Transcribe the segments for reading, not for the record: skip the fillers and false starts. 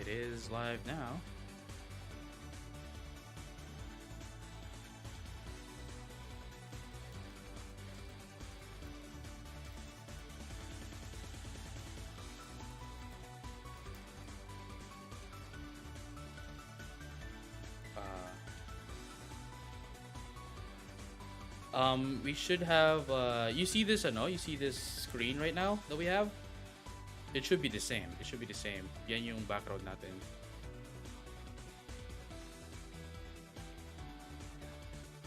It is live now. We should have, you see this, ano? You see this screen right now that we have? It should be the same. It should be the same. Yan yung background natin.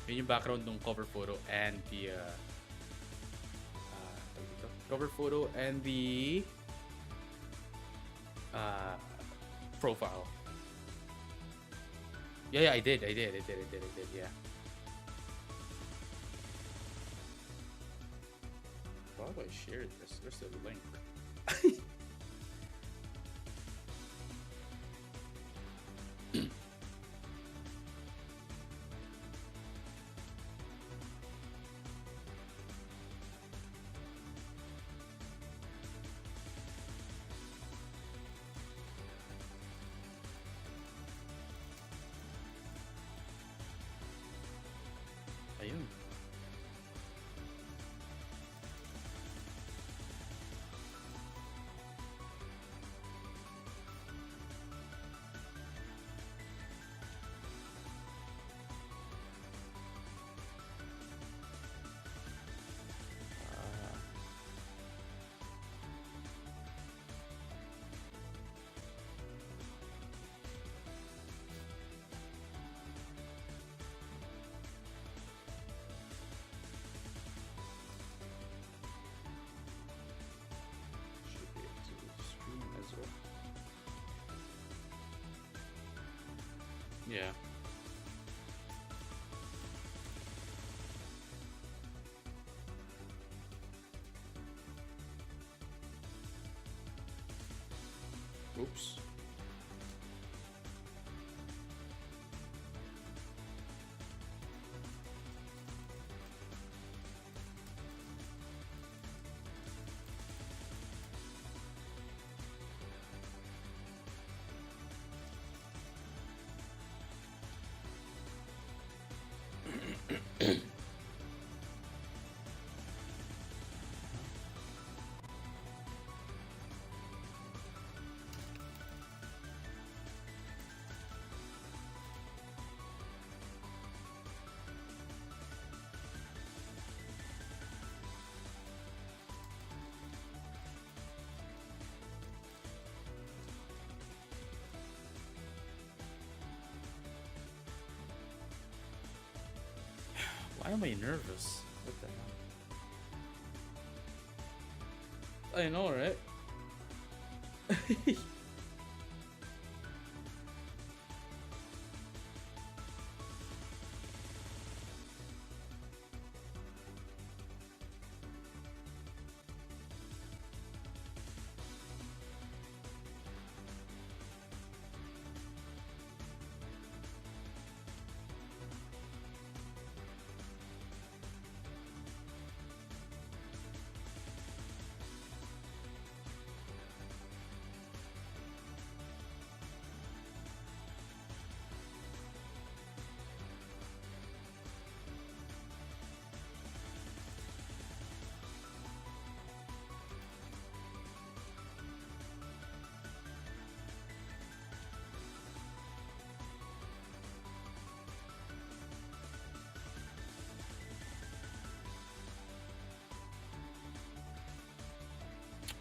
Yan yung background ng cover photo and the, cover photo and the, profile. Yeah, I did, yeah. How do I share this? There's the link. Ayun. Should be able to stream as well. Yeah. Oops. Why am I nervous? What the hell? I know, right?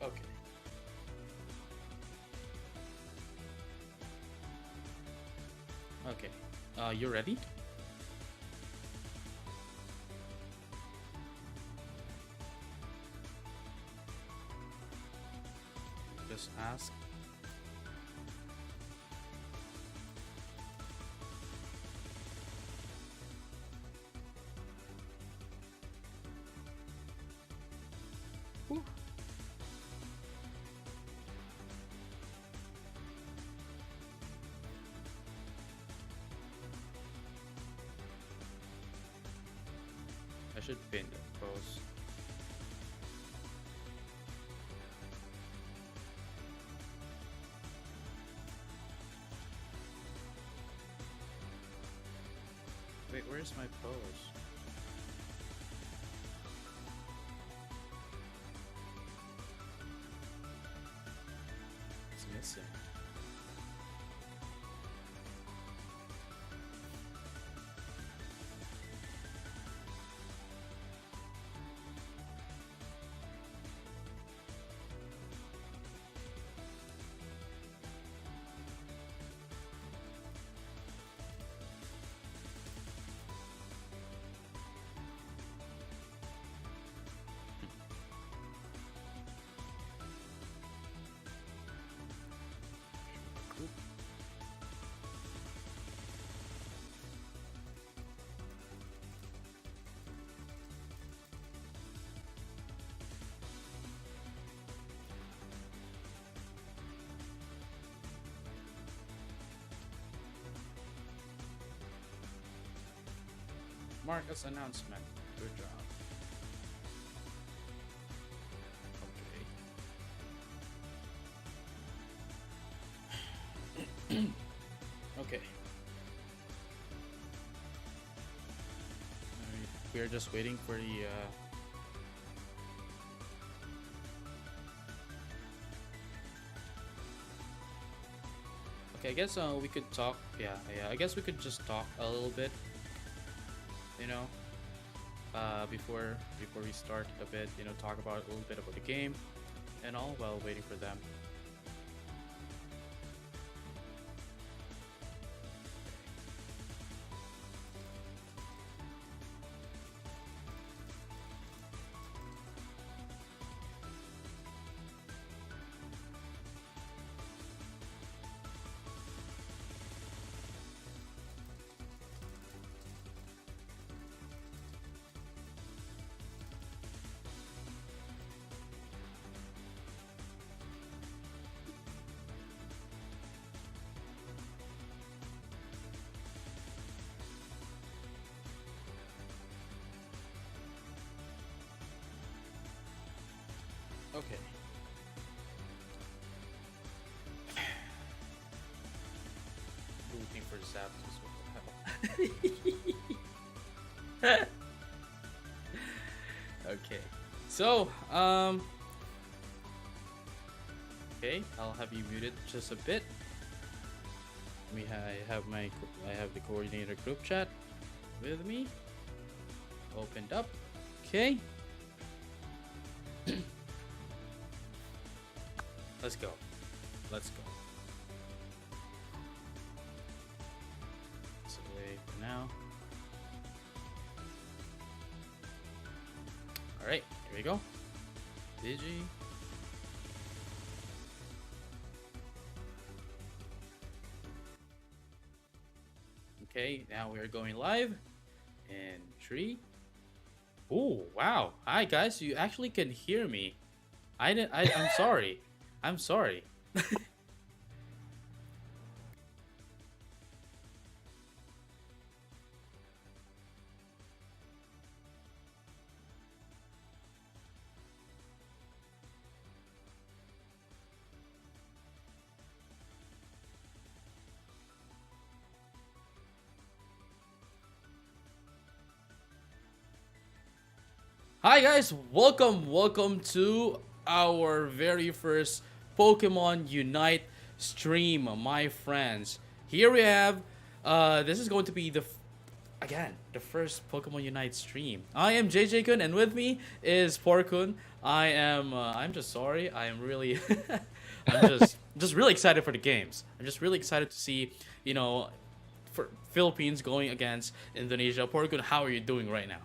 Okay. Okay. You ready? Just ask. Whew. I should pin the post. Where's my post? It's missing. Marcus announcement. Good job. Okay. Okay. We are just waiting for the. Okay, I guess we could talk. Yeah, yeah. I guess we could just talk a little bit. You know, before we start a bit. You know, talk about a little bit about the game and all while waiting for them. Okay. Rooting for Zapdos. What the hell? Okay. So, okay, I'll have you muted just a bit. I have the coordinator group chat with me. Opened up. Okay. Let's go. Let's go. It's away for now. Alright, here we go. Digi. Okay, now we're going live. In 3. Oh, wow. Hi guys, you actually can hear me. I'm sorry. I'm sorry. Hi guys, welcome to our very first Pokemon Unite stream, my friends. Here we have, this is going to be the first Pokemon Unite stream. I am JJ Kun, and with me is Porkun. I'm just sorry. I am really, I'm just really excited for the games. I'm just really excited to see, you know, for Philippines going against Indonesia. Porkun, how are you doing right now?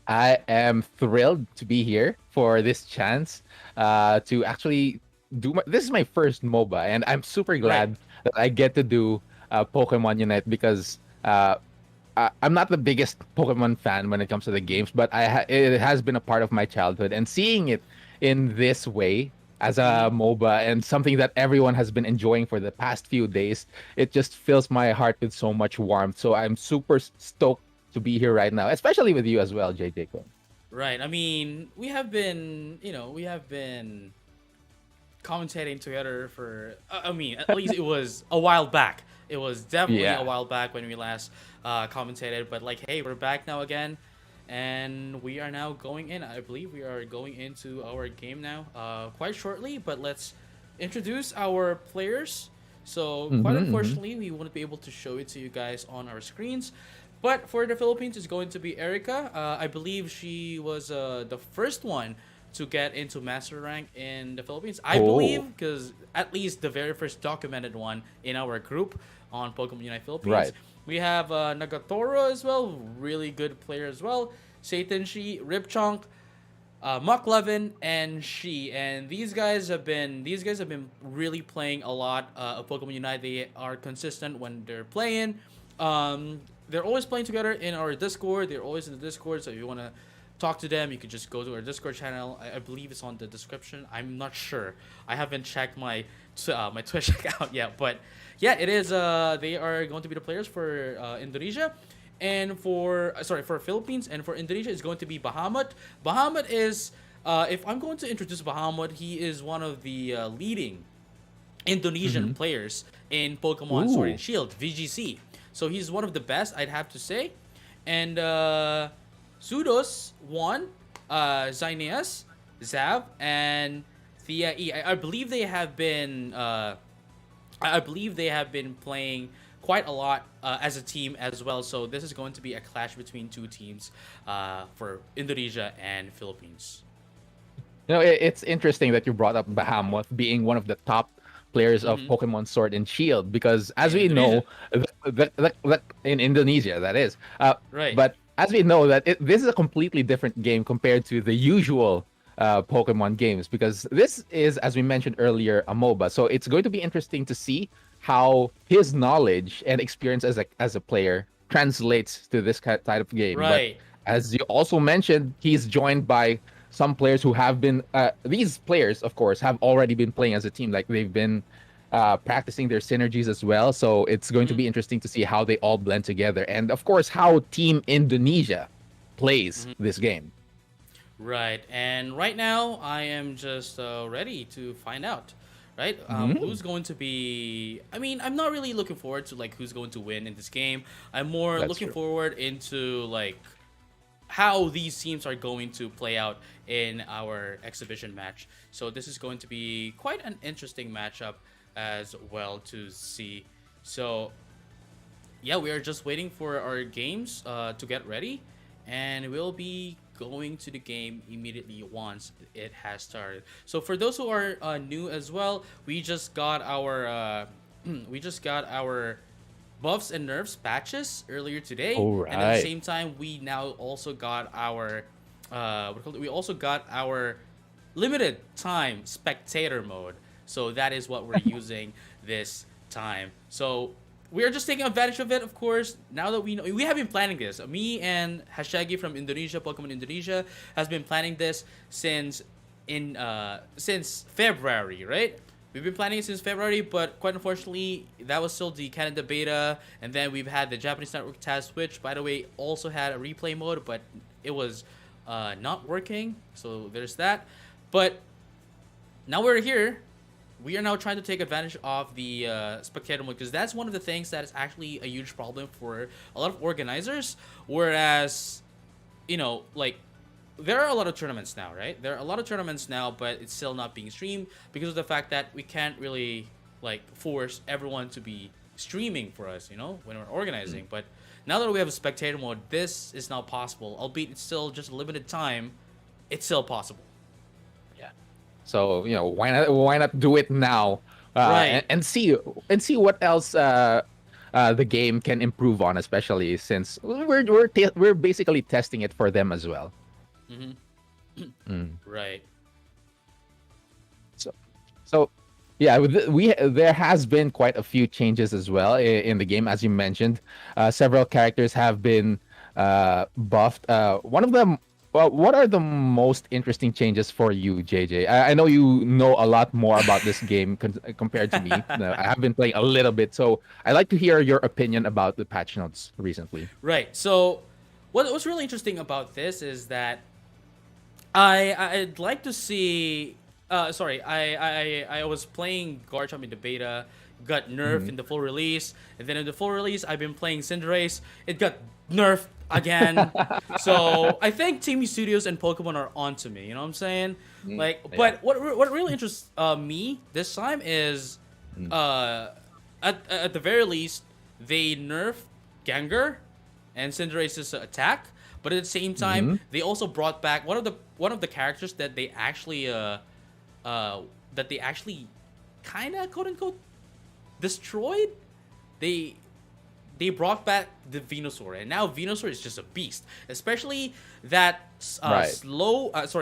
I am thrilled to be here for this chance to actually this is my first MOBA, and I'm super Right. glad that I get to do Pokemon Unite because I'm not the biggest Pokemon fan when it comes to the games, but it has been a part of my childhood, and seeing it in this way as Mm-hmm. a MOBA and something that everyone has been enjoying for the past few days, it just fills my heart with so much warmth. So I'm super stoked to be here right now, especially with you as well, JJ. Right. I mean, we have been commentating together for. I mean, at least it was a while back. It was definitely a Yeah. while back when we last commentated, but like, hey, we're back now again, and we are now going in. I believe we are going into our game now, quite shortly. But let's introduce our players. So, quite Mm-hmm, mm-hmm. unfortunately, we won't be able to show it to you guys on our screens. But for the Philippines, it's going to be Erica. I believe she was the first one to get into master rank in the Philippines. I believe Oh, because at least the very first documented one in our group on Pokemon Unite Philippines. right. We have Nagatoro as well, really good player as well. Satan Shi, Ripchonk, Muck Levin, and She, and these guys have been really playing a lot of Pokemon Unite. They are consistent when they're playing. They're always playing together in our Discord. They're always in the Discord, so if you want to talk to them, you could just go to our Discord channel. I believe it's on the description. I'm not sure. I haven't checked my Twitch account yet, but yeah, it is. They are going to be the players for Indonesia, and for sorry for Philippines, and for Indonesia is going to be Bahamut. Bahamut is if I'm going to introduce Bahamut, he is one of the leading Indonesian Mm-hmm. players in Pokemon Sword and Ooh, Shield (VGC). So he's one of the best, I'd have to say. And Sudos won, Zyneas, Zav, and Thea E. I believe they have been. I believe they have been playing quite a lot as a team as well. So this is going to be a clash between two teams for Indonesia and Philippines. it's interesting that you brought up Bahamut being one of the top players of Mm-hmm. Pokemon Sword and Shield, because as In we Indonesia, know, in Indonesia, that is. right? But as we know that this is a completely different game compared to the usual Pokemon games, because this is, as we mentioned earlier, a MOBA. So it's going to be interesting to see how his knowledge and experience as a player translates to this type of game. But Right. as you also mentioned, he's joined by some players who have been. These players, of course, have already been playing as a team. Like they've been practicing their synergies as well. So it's going to Mm-hmm. be interesting to see how they all blend together, and of course, how Team Indonesia plays Mm-hmm. this game. Right. And right now, I am just ready to find out. Right. Mhm. Who's going to be? I mean, I'm not really looking forward to like who's going to win in this game. I'm more That's looking true. forward into like how these teams are going to play out in our exhibition match. So this is going to be quite an interesting matchup as well to see. So yeah, we are just waiting for our games to get ready, and we'll be going to the game immediately once it has started. So for those who are new as well, we just got our we just got our buffs and nerfs patches earlier today, All and at the right. same time, we now also got our we also got our limited time spectator mode. So that is what we're using this time. So we are just taking advantage of it, of course. Now that we know, we have been planning this. Me and Hashagi from Indonesia, Pokemon Indonesia, has been planning this since February, right? We've been planning it since February, but quite unfortunately, that was still the Canada beta, and then we've had the Japanese network test, which, by the way, also had a replay mode, but it was not working. So there's that. But now we're here. We are now trying to take advantage of the spectator mode because that's one of the things that is actually a huge problem for a lot of organizers. Whereas, like there are a lot of tournaments now, right? There are a lot of tournaments now, but it's still not being streamed because of the fact that we can't really like force everyone to be streaming for us, when we're Mm. organizing. But now that we have a spectator mode, this is now possible, albeit it's still just a limited time. It's still possible. Yeah. So why not do it now, Right. and see what else the game can improve on, especially since we're basically testing it for them as well. Mm-hmm. Mm. Right. So, so yeah, there has been quite a few changes as well in the game, as you mentioned. Several characters have been buffed. One of them. Well, what are the most interesting changes for you, JJ? I know you know a lot more about this game compared to me. I have been playing a little bit, so I'd like to hear your opinion about the patch notes recently. Right. So, what's really interesting about this is that I'd like to see. Sorry, I was playing Garchomp in the beta got nerfed Mhm. in the full release, and then in the full release, I've been playing Cinderace. It got nerfed again. So I think TV Studios and Pokemon are onto me. You know what I'm saying? Mm, Like, yeah. but what really interests me this time is, Mm. uh, at the very least, they nerfed Gengar and Cinderace's attack, but at the same time, Mhm. they also brought back one of the characters that they actually uh that they actually kind of quote unquote destroyed. They they brought back the Venusaur, and now Venusaur is just a beast. Especially that Right.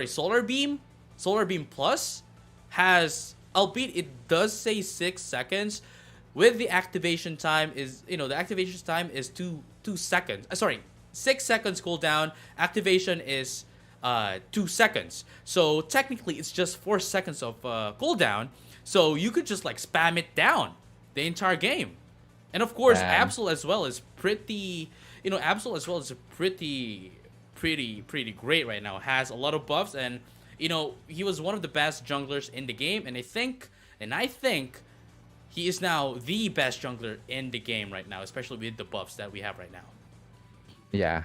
Solar Beam, Solar Beam Plus has, albeit it does say 6 seconds, with the activation time is, the activation time is 2 seconds. Sorry, 6 seconds cooldown. Activation is 2 seconds. So technically, it's just 4 seconds of cooldown. So you could just like spam it down the entire game. And of course, Man. Absol as well is pretty, Absol as well is pretty great right now. Has a lot of buffs, and he was one of the best junglers in the game, and I think he is now the best jungler in the game right now, especially with the buffs that we have right now. Yeah.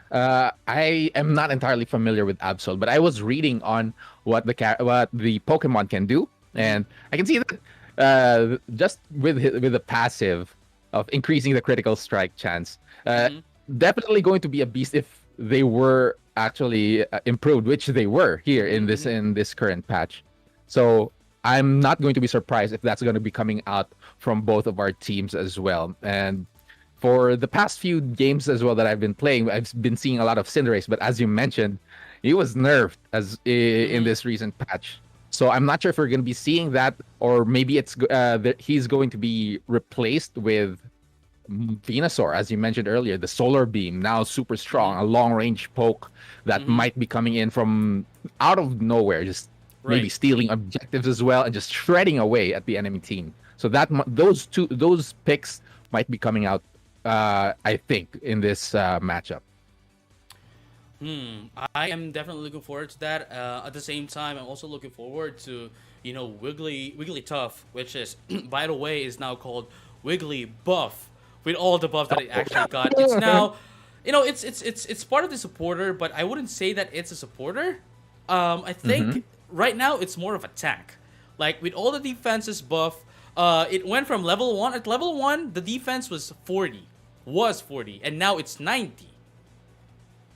I am not entirely familiar with Absol, but I was reading on what the Pokemon can do, Mm-hmm. and I can see that just with the passive of increasing the critical strike chance, Mm-hmm. definitely going to be a beast if they were actually improved, which they were here Mm-hmm. Mm-hmm. in this current patch. So I'm not going to be surprised if that's going to be coming out from both of our teams as well. And for the past few games as well that I've been playing, I've been seeing a lot of Cinderace, but as you mentioned, he was nerfed in Mm-hmm. this recent patch. So I'm not sure if we're going to be seeing that, or maybe he's going to be replaced with Venusaur, as you mentioned earlier, the Solar Beam, now super Mm-hmm. strong, a long range poke that Mm-hmm. might be coming in from out of nowhere, just maybe Right. stealing objectives as well and just shredding away at the enemy team. So those picks might be coming out, I think, in this matchup. I am definitely looking forward to that. At the same time, I'm also looking forward to Wiggly Tough, which is by the way is now called Wiggly Buff, with all the buffs that it actually got. It's now, it's part of the supporter, but I wouldn't say that it's a supporter. I Hmm. think right now it's more of a tank. Like with all the defenses buff, it went from level one. At level one, the defense was 40, and now it's 90.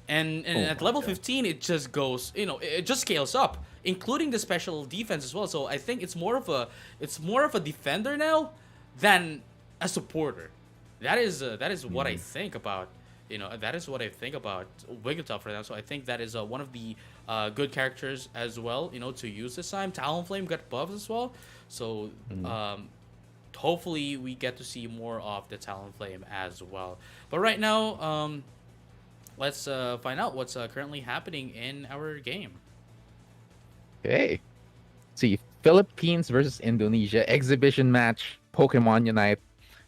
And Oh at my level god. 15 it just goes, it just scales up, including the special defense as well. So I think it's more of a defender now than a supporter. That is what I Mm. think about, that is what I think about Wigglytuff right now. So I think that is one of the good characters as well, to use this time. Talonflame got buffs as well, so Mm. hopefully we get to see more of the Talonflame as well. But right now, let's find out what's currently happening in our game. Okay. See, Philippines versus Indonesia exhibition match, Pokemon Unite.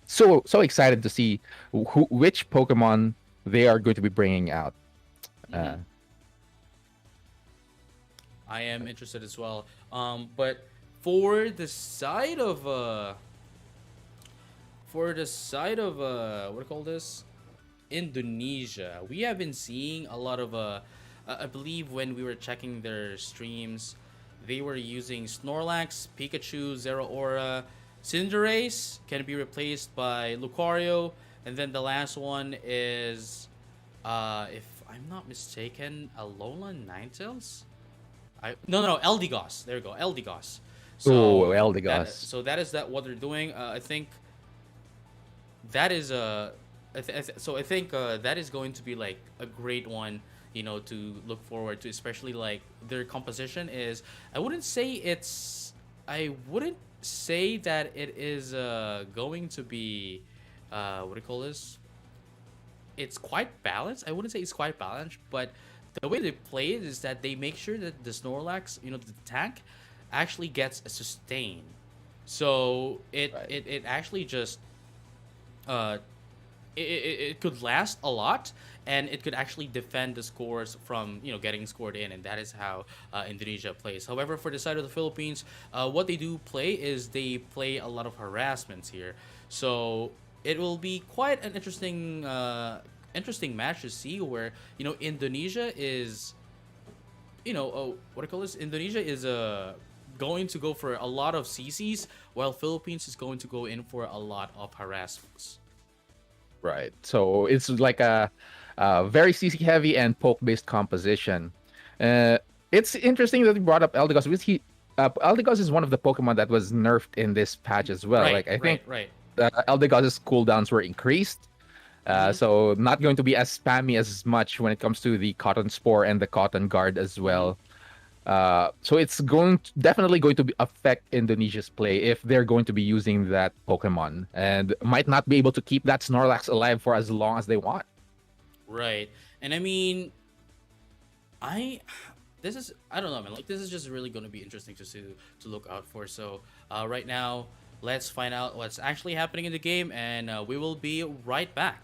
So excited to see which Pokemon they are going to be bringing out. Hmm. Uh, I am interested as well. But for the side of what do you call this? Indonesia, we have been seeing a lot of I believe when we were checking their streams, they were using Snorlax, Pikachu, Zeraora, Cinderace can be replaced by Lucario, and then the last one is, if I'm not mistaken, Alola Ninetales. No, Eldegoss. There we go, Eldegoss. oh, So Eldegoss. that is that what they're doing. I think that is so I think that is going to be like a great one, to look forward to, especially like their composition is. I wouldn't say that it is going to be, what do you call this? It's quite balanced. I wouldn't say it's quite balanced, but the way they play it is that they make sure that the Snorlax, the tank, actually gets a sustain. So it Right. it, it actually just uh it could last a lot, and it could actually defend the scores from getting scored in, and that is how Indonesia plays. However, for the side of the Philippines, what they do play is they play a lot of harassments here, so it will be quite an interesting match to see where Indonesia is what I call this Indonesia is going to go for a lot of CCs, while Philippines is going to go in for a lot of harassments. Right. So it's like a very CC heavy and poke based composition. Uh, it's interesting that you brought up Eldegoss because Eldegoss is one of the Pokemon that was nerfed in this patch as well. Right, Like I think right. Eldegoss's cooldowns were increased. Mm-hmm. So not going to be as spammy as much when it comes to the Cotton Spore and the Cotton Guard as Mm-hmm. well. So it's definitely going to affect Indonesia's play if they're going to be using that Pokemon and might not be able to keep that Snorlax alive for as long as they want. Right. And I mean, I this is I don't know, man. Like this is just really going to be interesting to look out for. So right now, let's find out what's actually happening in the game, and we will be right back.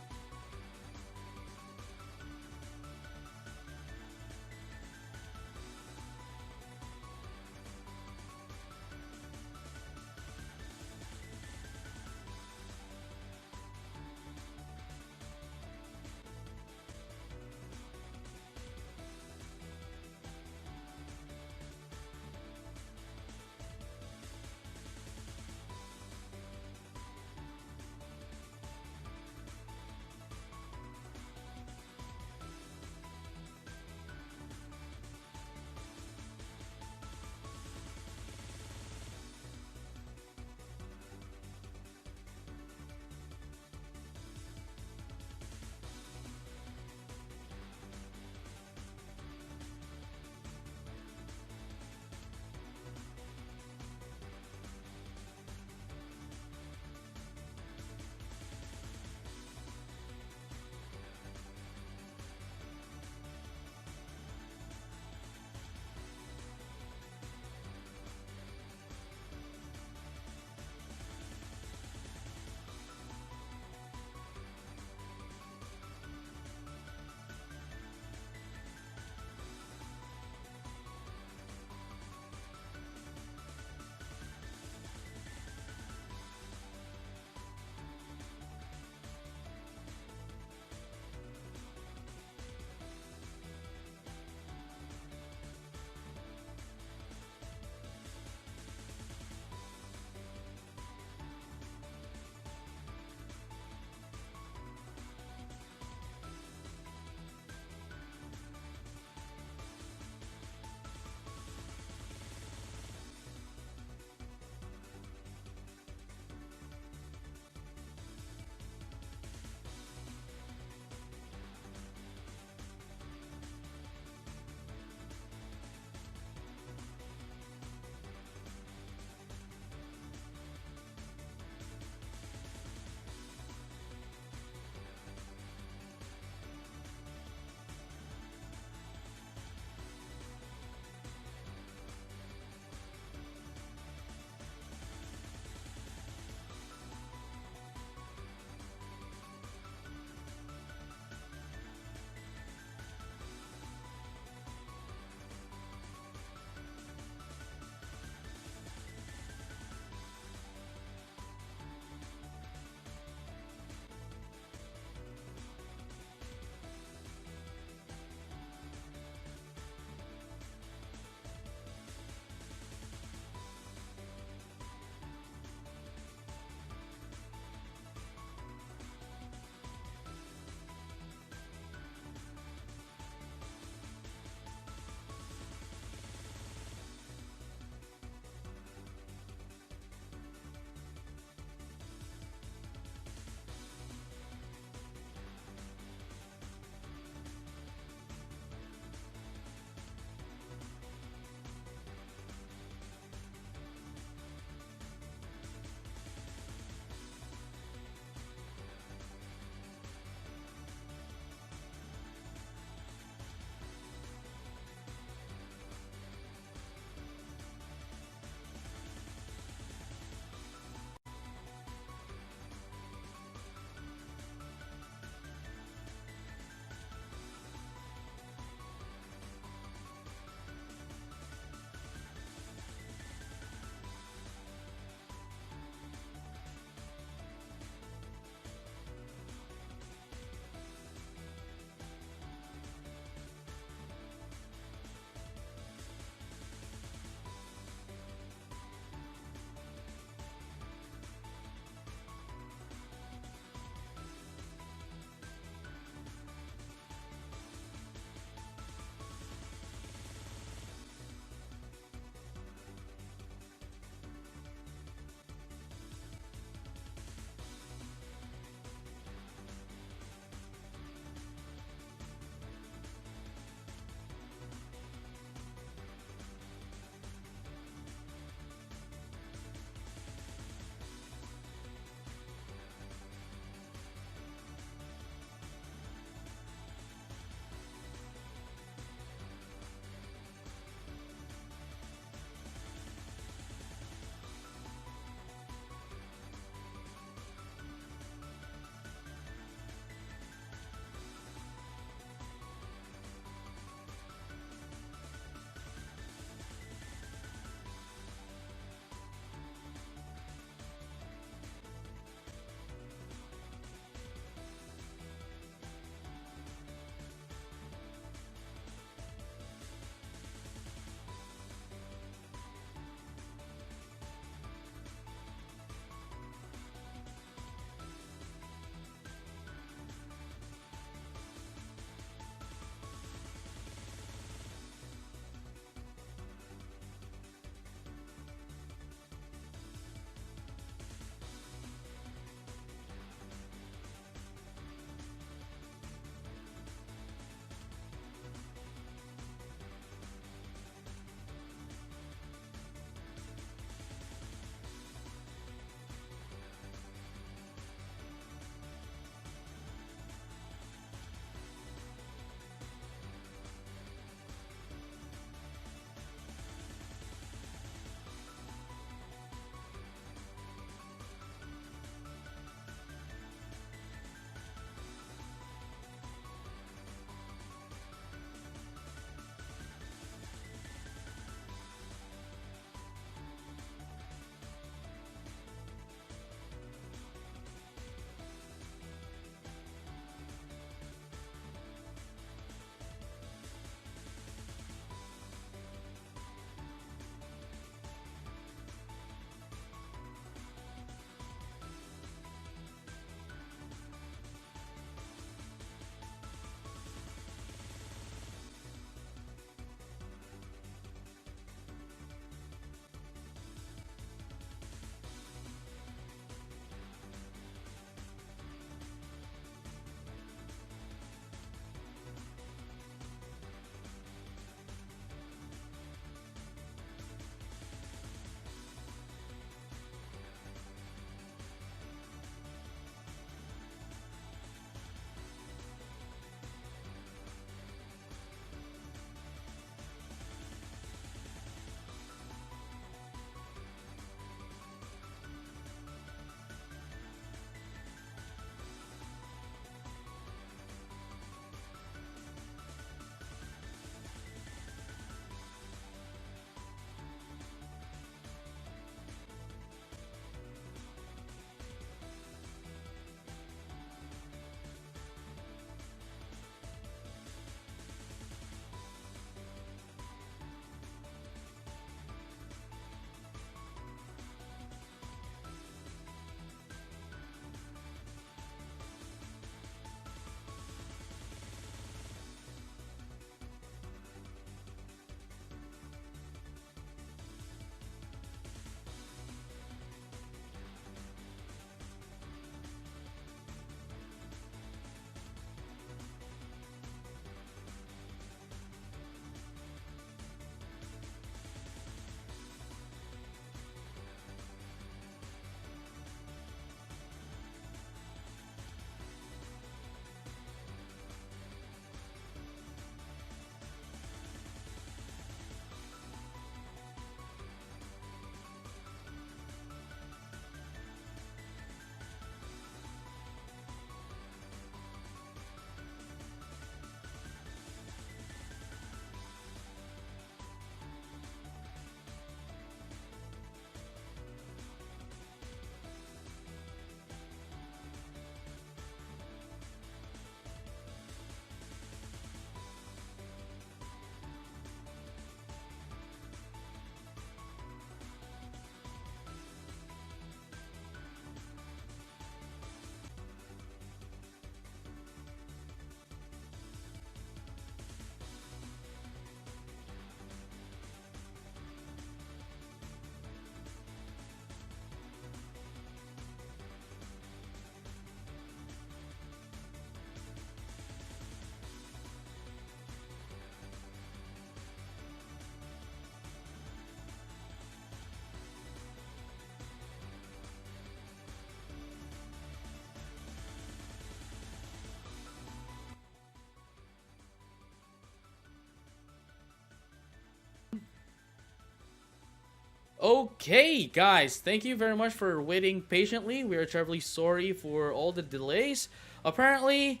Okay, guys, thank you very much for waiting patiently. We are terribly sorry for all the delays. Apparently,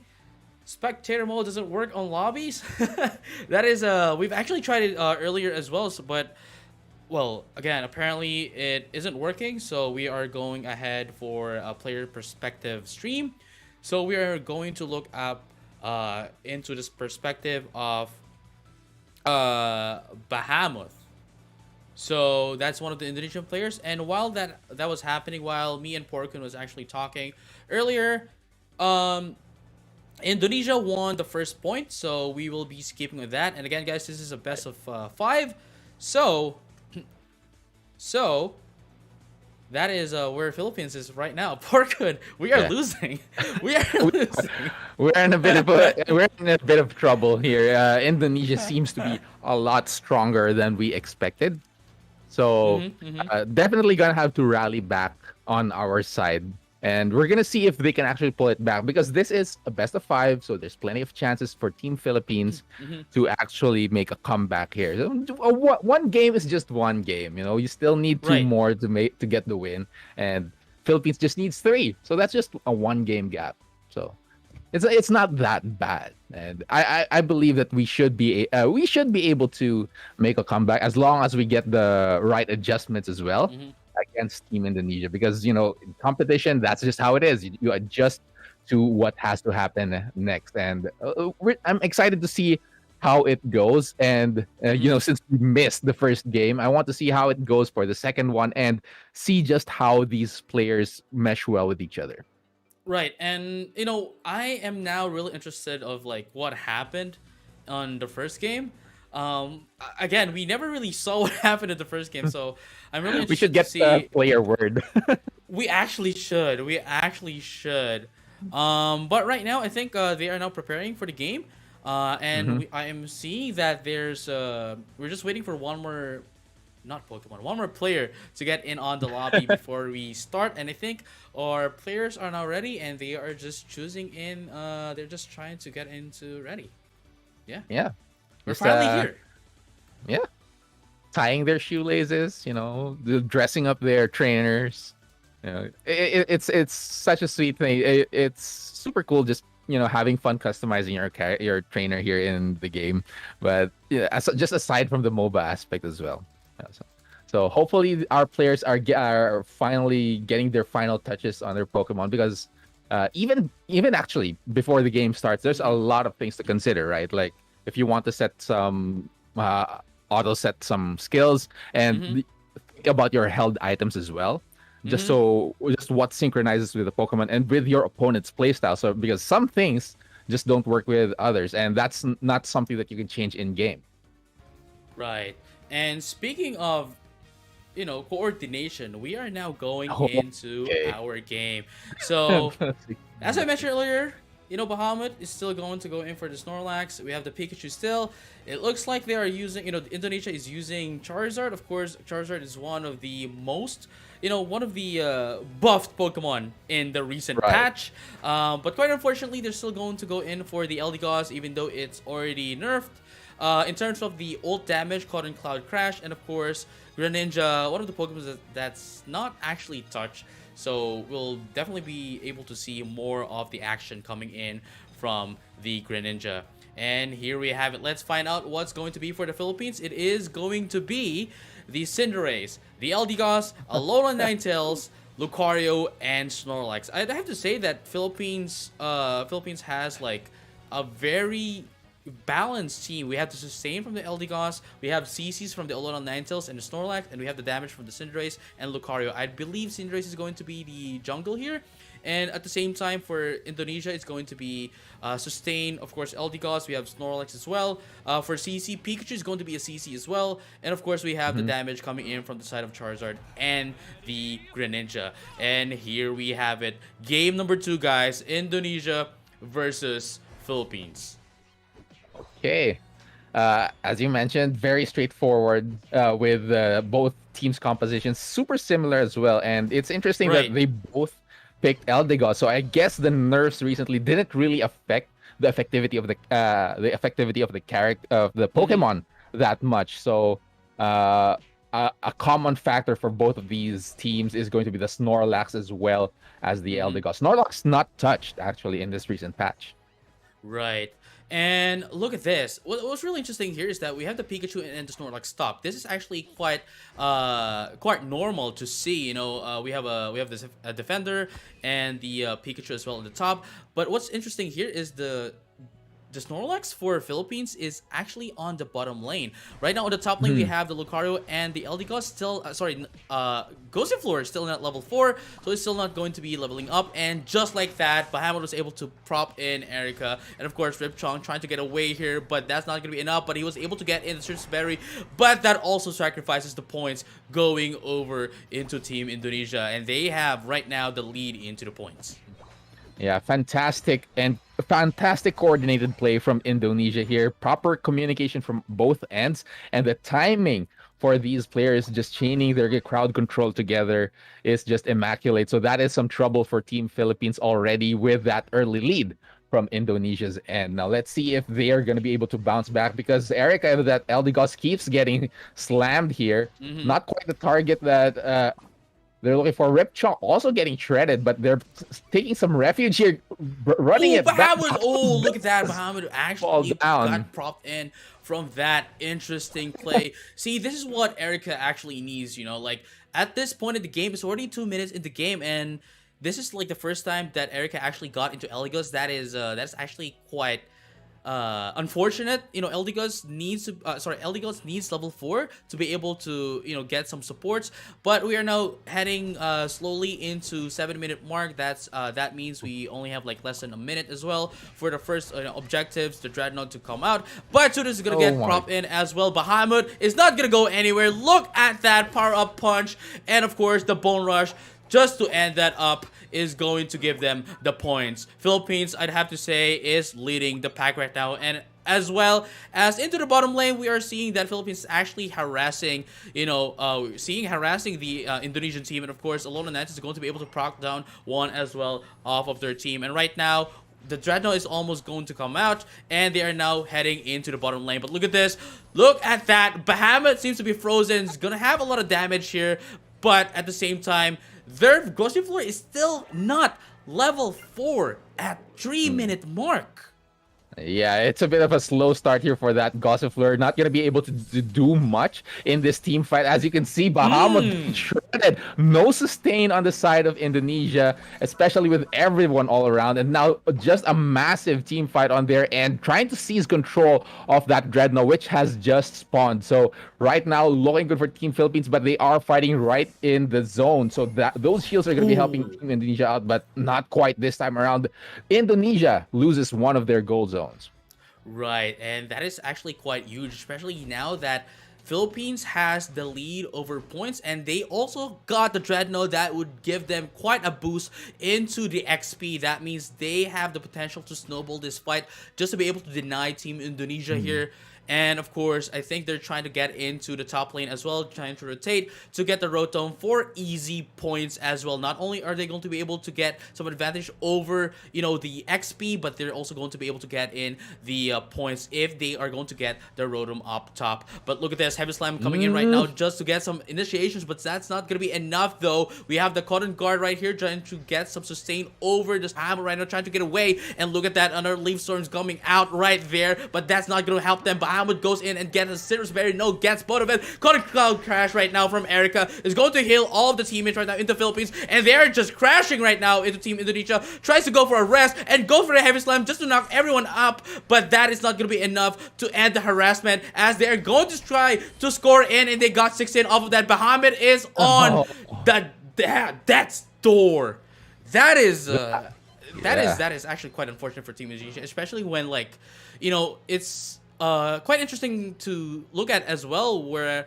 spectator mode doesn't work on lobbies. That is, we've actually tried it earlier as well, so, but well, again, apparently it isn't working, so we are going ahead for a player perspective stream. So we are going to look up into this perspective of Bahamut. So that's one of the Indonesian players. And while that was happening, while me and Porkun was actually talking earlier, um, Indonesia won the first point, so we will be skipping with that. And again, guys, this is a best of five. So, so that is where Philippines is right now. Porkun, we are Yeah. losing. We are We- losing. we're in a bit of trouble here. Indonesia seems to be a lot stronger than we expected. So definitely gonna have to rally back on our side, and we're gonna see if they can actually pull it back because this is a best of five, so there's plenty of chances for Team Philippines to actually make a comeback here. So, one game is just one game, you know. You still need two Right. more to get the win, and Philippines just needs three, so that's just a one game gap. So it's not that bad, and I believe that we should be able to make a comeback as long as we get the right adjustments as well against Team Indonesia, because you know in competition that's just how it is. You adjust to what has to happen next, and I'm excited to see how it goes. And you know, since we missed the first game, I want to see how it goes for the second one and see just how these players mesh well with each other. Right, and you know, I am now really interested of like what happened on the first game. Again, we never really saw what happened in the first game, so I'm really We should interested to get the see. player word. We actually should. We actually should. But right now, I think they are now preparing for the game. And Mhm. I am seeing that we're just waiting for not Pokemon, one more player to get in on the lobby before we start. And I think our players are now ready, and they are just choosing in. They're just trying to get into ready. Yeah, Yeah. we're Just finally here. yeah, tying their shoelaces, you know, dressing up their trainers. You know, it's such a sweet thing. It's super cool just, you know, having fun customizing your trainer here in the game. But yeah, just aside from the MOBA aspect as well. So hopefully our players are finally getting their final touches on their Pokemon, because even actually before the game starts, there's a lot of things to consider, right? Like if you want to set some auto set some skills, and Mm-hmm. think about your held items as well, just Mm-hmm. so just what synchronizes with the Pokemon and with your opponent's playstyle. So because some things just don't work with others, and that's not something that you can change in game. Right. And speaking of coordination, we are now going Oh, into okay. our game. So as I mentioned earlier, Bahamut is still going to go in for the Snorlax. We have the Pikachu still. It looks like they are using, Indonesia is using Charizard. Of course, Charizard is one of the most, one of the buffed Pokemon in the recent Right. patch. But quite unfortunately, they're still going to go in for the Eldegoss, even though it's already nerfed. In terms of the ult damage, caught in Cloud Crash, and of course, Greninja, one of the Pokemon that's not actually touched. So we'll definitely be able to see more of the action coming in from the Greninja. And here we have it. Let's find out what's going to be for the Philippines. It is going to be the Cinderace, the Eldegoss, Alolan Ninetales, Lucario, and Snorlax. I'd have to say that Philippines has like a very balanced team. We have the sustain from the Eldegoss, we have CCs from the Alolan Ninetales and the Snorlax, and we have the damage from the Cinderace and Lucario. I believe Cinderace is going to be the jungle here. And at the same time, for Indonesia, it's going to be sustain, of course, Eldegoss. We have Snorlax as well. For CC, Pikachu is going to be a CC as well. And of course, we have the Mhm. damage coming in from the side of Charizard and the Greninja. And here we have it. Game number 2, guys. Indonesia versus Philippines. Okay. As you mentioned, very straightforward with both teams' compositions, super similar as well. And it's interesting that Right. they both picked Eldegoss. So I guess the nerfs recently didn't really affect the effectivity of the character of the Mm-hmm. Pokemon that much. So uh, a common factor for both of these teams is going to be the Snorlax as well as the Mhm. Eldegoss. Snorlax not touched actually in this recent patch. Right. And look at this. What's really interesting here is that we have the Pikachu and the Snorlax stock. This is actually quite normal to see. We have this a defender and the Pikachu as well on the top. But what's interesting here is the Snorlax for Philippines is actually on the bottom lane. Right now on the top lane we Mhm. have the Lucario and the Eldegoss still Ghostly Floor is still at level 4, so it's still not going to be leveling up. And just like that, Bahamut was able to prop in Erica, and of course Rip Chong trying to get away here, but that's not going to be enough. But he was able to get in the Surge Berry, but that also sacrifices the points going over into Team Indonesia, and they have right now the lead into the points. Yeah, fantastic coordinated play from Indonesia here. Proper communication from both ends, and the timing for these players just chaining their crowd control together is just immaculate. So that is some trouble for Team Philippines already with that early lead from Indonesia's end. Now let's see if they are going to be able to bounce back, because Erica, that Eldegoss keeps getting slammed here. Mm-hmm. Not quite the target that they're looking for. Ripchok also getting shredded, but they're taking some refuge here, running Oh, it back. Bahamut! Oh, look at that. Bahamut Fall actually down. got propped in from that interesting play. See, this is what Erica actually needs, like at this point in the game, it's already 2 minutes in the game, and this is like the first time that Erica actually got into Eligos. That's actually quite unfortunate. Eldegoss needs level 4 to be able to get some supports. But we are now heading slowly into 7 minute mark. That means we only have like less than a minute as well for the first objectives, the Dreadnought to come out. But Tudor is gonna Oh get my. propped in as well. Bahamut is not gonna go anywhere. Look at that power up punch, and of course the Bone Rush just to end that up is going to give them the points. Philippines, I'd have to say, is leading the pack right now. And as well as into the bottom lane, we are seeing that Philippines is actually harassing the Indonesian team. And of course, Alona Nets is going to be able to proc down one as well off of their team. And right now, the Dreadnought is almost going to come out, and they are now heading into the bottom lane. But look at this. Look at that. Bahamut seems to be frozen. It's going to have a lot of damage here. But at the same time, their Ghostly Floor is still not level 4 at 3 minute mark. Yeah, it's a bit of a slow start here for that Gossifleur. Not going to be able to do much in this team fight. As you can see, Bahamut shredded. No sustain on the side of Indonesia, especially with everyone all around. And now just a massive team fight on their end, trying to seize control of that Dreadnought, which has just spawned. So right now, looking good for Team Philippines, but they are fighting right in the zone. So that those shields are going to be helping Team Indonesia out, but not quite this time around. Indonesia loses one of their gold zones. Right, and that is actually quite huge, especially now that Philippines has the lead over points, and they also got the Dreadnought that would give them quite a boost into the XP. That means they have the potential to snowball this fight just to be able to deny Team Indonesia here. And of course, I think they're trying to get into the top lane as well, trying to rotate to get the Rotom for easy points as well. Not only are they going to be able to get some advantage over, the XP, but they're also going to be able to get in the points if they are going to get the Rotom up top. But look at this, Heavy Slam coming in right now just to get some initiations, but that's not going to be enough though. We have the Cotton Guard right here trying to get some sustain over this Hammer right now, trying to get away. And look at that, another Leaf Storm's coming out right there, but that's not going to help them. Bahamut goes in and gets a Citrus Berry. No, gets both of it. Cotton Cloud Crash right now from Erica is going to heal all of the teammates right now into Philippines, and they're just crashing right now into Team Indonesia. Tries to go for a rest and go for a Heavy Slam just to knock everyone up, but that is not going to be enough to end the harassment as they're going to try to score in, and they got 16 off of that. Bahamut is on that door. That is that is actually quite unfortunate for Team Indonesia, especially when it's quite interesting to look at as well, where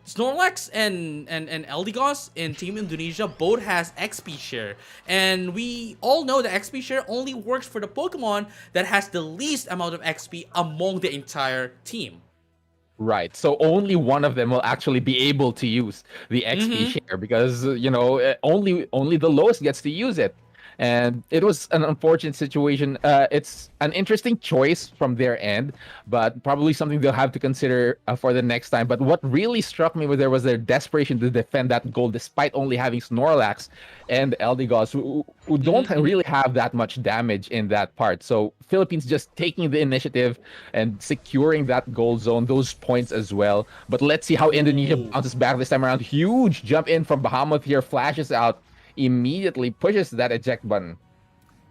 Snorlax and Eldegoss in Team Indonesia both has XP share, and we all know that XP share only works for the Pokemon that has the least amount of XP among the entire team. Right. So only one of them will actually be able to use the XP share, because only the lowest gets to use it. And it was an unfortunate situation. It's an interesting choice from their end, but probably something they'll have to consider for the next time. But what really struck me was there was their desperation to defend that goal despite only having Snorlax and Eldegoss, who don't really have that much damage in that part. So Philippines just taking the initiative and securing that goal zone, those points as well. But let's see how Indonesia Ooh. bounces back this time around. Huge jump in from Bahamut here, flashes out, immediately pushes that eject button.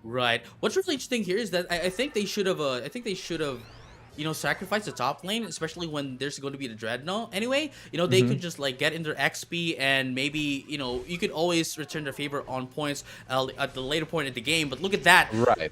Right. What's really interesting here is that I think they should have. I think they should have, sacrificed the top lane, especially when there's going to be the dreadnought. Anyway, they Hmm. could just like get in their XP and maybe you could always return their favor on points at the later point of the game. But look at that. Right.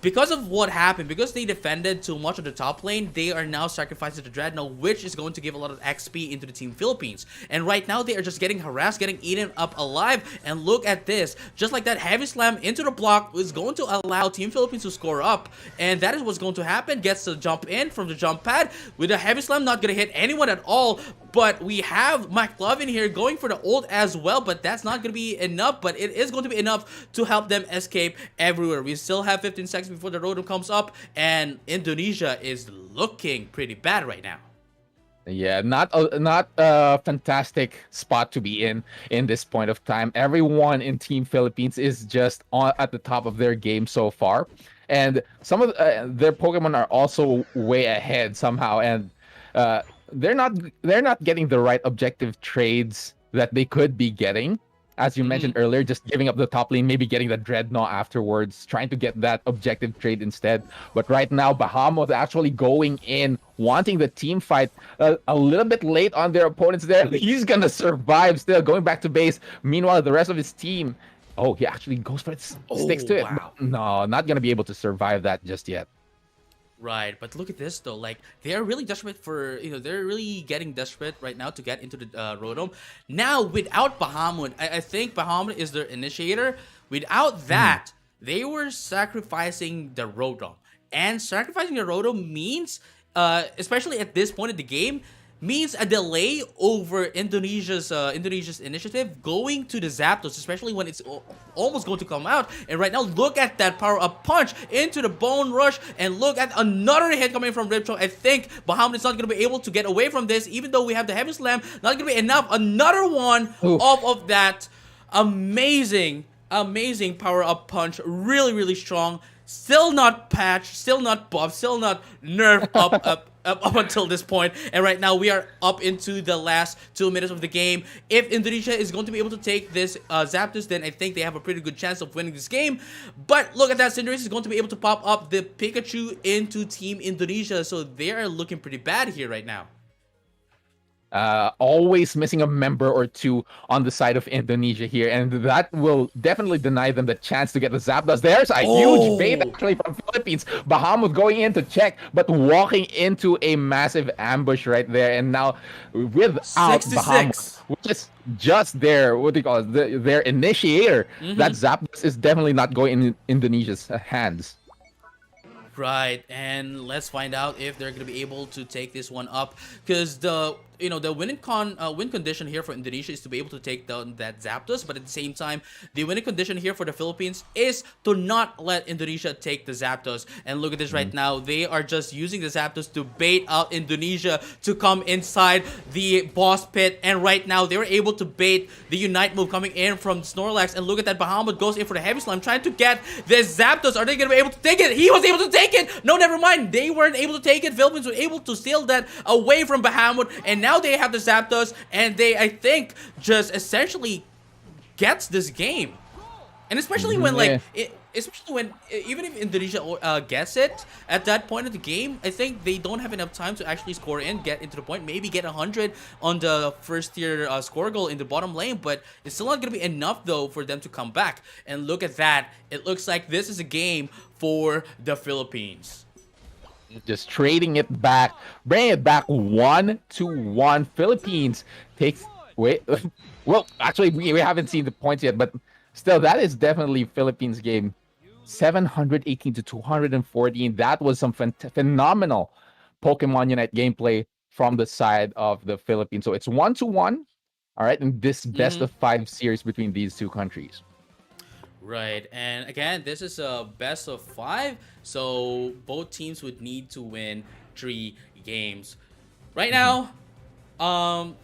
Because of what happened, because they defended too much of the top lane, they are now sacrificing the Dreadnought, which is going to give a lot of XP into the Team Philippines. And right now, they are just getting harassed, getting eaten up alive. And look at this. Just like that, Heavy Slam into the block is going to allow Team Philippines to score up. And that is what's going to happen. Gets to jump in from the jump pad. With a Heavy Slam, not going to hit anyone at all. But we have McLovin here going for the ult as well, but that's not going to be enough, but it is going to be enough to help them escape everywhere. We still have 15 seconds before the rotom comes up, and Indonesia is looking pretty bad right now. Yeah, not a fantastic spot to be in this point of time. Everyone in Team Philippines is just at the top of their game so far, and some of their Pokemon are also way ahead somehow, and uh, they're not getting the right objective trades that they could be getting. As you mentioned Mhm. earlier, just giving up the top lane, maybe getting the Dreadnought afterwards, trying to get that objective trade instead. But right now, Bahamut actually going in, wanting the team fight a little bit late on their opponents there. He's going to survive still, going back to base. Meanwhile, the rest of his team, oh, he actually goes for it, sticks Oh, to it. But wow. no, not going to be able to survive that just yet. Right, but look at this though. Like they are really desperate for they're really getting desperate right now to get into the Rotom. Now without Bahamut, I think Bahamut is their initiator. Without Mhm. that, they were sacrificing the Rotom, and sacrificing the Rotom means, especially at this point in the game, means a delay over Indonesia's initiative going to the Zapdos, especially when it's almost going to come out. And right now, look at that power up punch into the Bone Rush, and look at another hit coming from Ripcho. I think Bahamut is not going to be able to get away from this, even though we have the Heavy Slam. Not going to be enough. Another one off Oof. of that amazing power up punch. Really, really strong. Still not patched, still not buffed, still not nerfed up until this point. And right now we are up into the last 2 minutes of the game. If Indonesia is going to be able to take this Zapdos, then I think they have a pretty good chance of winning this game. But look at that, Cinderace is going to be able to pop up the Pikachu into Team Indonesia. So they are looking pretty bad here right now. Always missing a member or two on the side of Indonesia here, and that will definitely deny them the chance to get the Zapdos. There's a huge bait Oh, actually from Philippines. Bahamut going in to check, but walking into a massive ambush right there, and now without Bahamut, 66. which is just their what do you call it, their initiator, that Mm-hmm. Zapdos is definitely not going in Indonesia's hands. Right, and let's find out if they're gonna be able to take this one up, because the win condition here for Indonesia is to be able to take down that Zapdos, but at the same time, the winning condition here for the Philippines is to not let Indonesia take the Zapdos. And look at this right now, they are just using the Zapdos to bait out Indonesia to come inside the boss pit, and right now they were able to bait the Unite move coming in from Snorlax, and look at that, Bahamut goes in for the Heavy Slam, trying to get the Zapdos. Are they gonna be able to take it? He was able to take it! No, never mind, they weren't able to take it. Philippines were able to steal that away from Bahamut, and now they have the Zapdos, and they, I think, just essentially gets this game. And especially when Yeah. especially when even if Indonesia gets it at that point of the game, I think they don't have enough time to actually score in, get into the point, maybe get 100 on the first tier score goal in the bottom lane, but it's still not gonna be enough though for them to come back. And look at that, it looks like this is a game for the Philippines. Just trading it back, bringing it back 1-1. Philippines takes wait. Well, actually, we haven't seen the points yet, but still, that is definitely Philippines game. 718 to 214. That was some phenomenal Pokemon Unite gameplay from the side of the Philippines. So it's 1-1. All right, in this best Mm-hmm. of 5 series between these two countries. Right. And again, this is a best of five. So both teams would need to win three games. Right Mhm. now, um,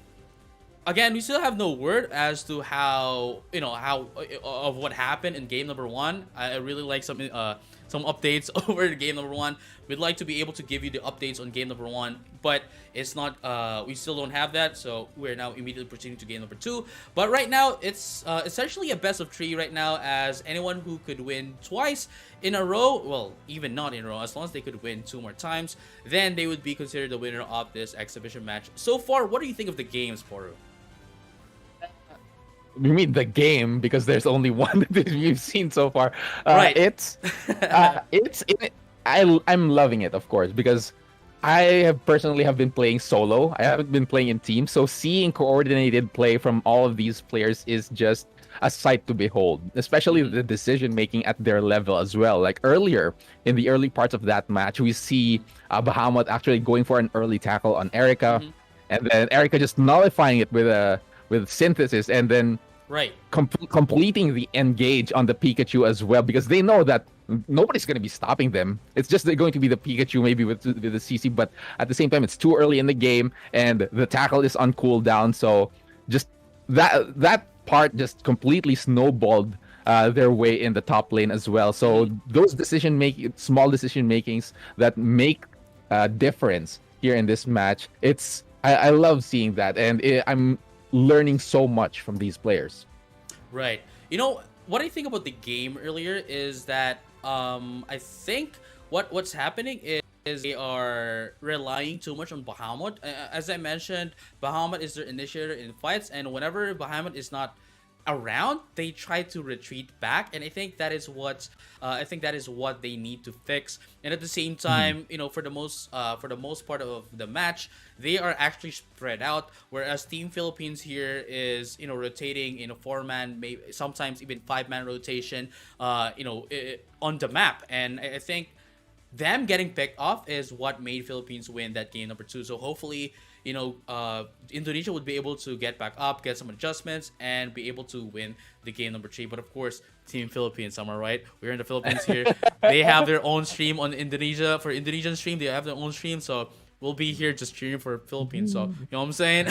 again, we still have no word as to how how of what happened in game number one. I really like some updates over the game number one. We'd like to be able to give you the updates on game number one, but it's not. We still don't have that, so we're now immediately proceeding to game number two. But right now, it's essentially a best of three right now, as anyone who could win twice in a row, well, even not in a row, as long as they could win two more times, then they would be considered the winner of this exhibition match. So far, what do you think of the games, Poru? You mean the game because there's only one that we've seen so far. Uh, Right. it's it's it, I'm loving it, of course, because I have personally have been playing solo. I haven't been playing in teams, so seeing coordinated play from all of these players is just a sight to behold. Especially Mhm. the decision making at their level as well. Like earlier in the early parts of that match, we see Bahamut actually going for an early tackle on Erica, Mhm. and then Erica just nullifying it with synthesis, and then Right. completing the engage on the Pikachu as well, because they know that nobody's going to be stopping them. It's just they're going to be the Pikachu maybe with the CC, but at the same time it's too early in the game and the tackle is on cooldown. So just that part just completely snowballed their way in the top lane as well. So Mhm. those small decision makings that make a difference here in this match. I love seeing that, and I'm learning so much from these players. Right. You know what I think about the game earlier is that I think what's happening is they are relying too much on Bahamut. As I mentioned, Bahamut is their initiator in fights, and whenever Bahamut is not around, they try to retreat back, and I think that is what they need to fix. And at the same Mhm. time, for the most part of the match, they are actually spread out, whereas Team Philippines here is rotating in a four-man, maybe sometimes even five-man rotation, on the map. And I think them getting picked off is what made Philippines win that game number two. So hopefully, Indonesia would be able to get back up, get some adjustments, and be able to win the game number three. But of course, Team Philippines, am I right? We're in the Philippines here. They have their own stream on Indonesia. For Indonesian stream, they have their own stream. So we'll be here just cheering for Philippines. So, you know what I'm saying?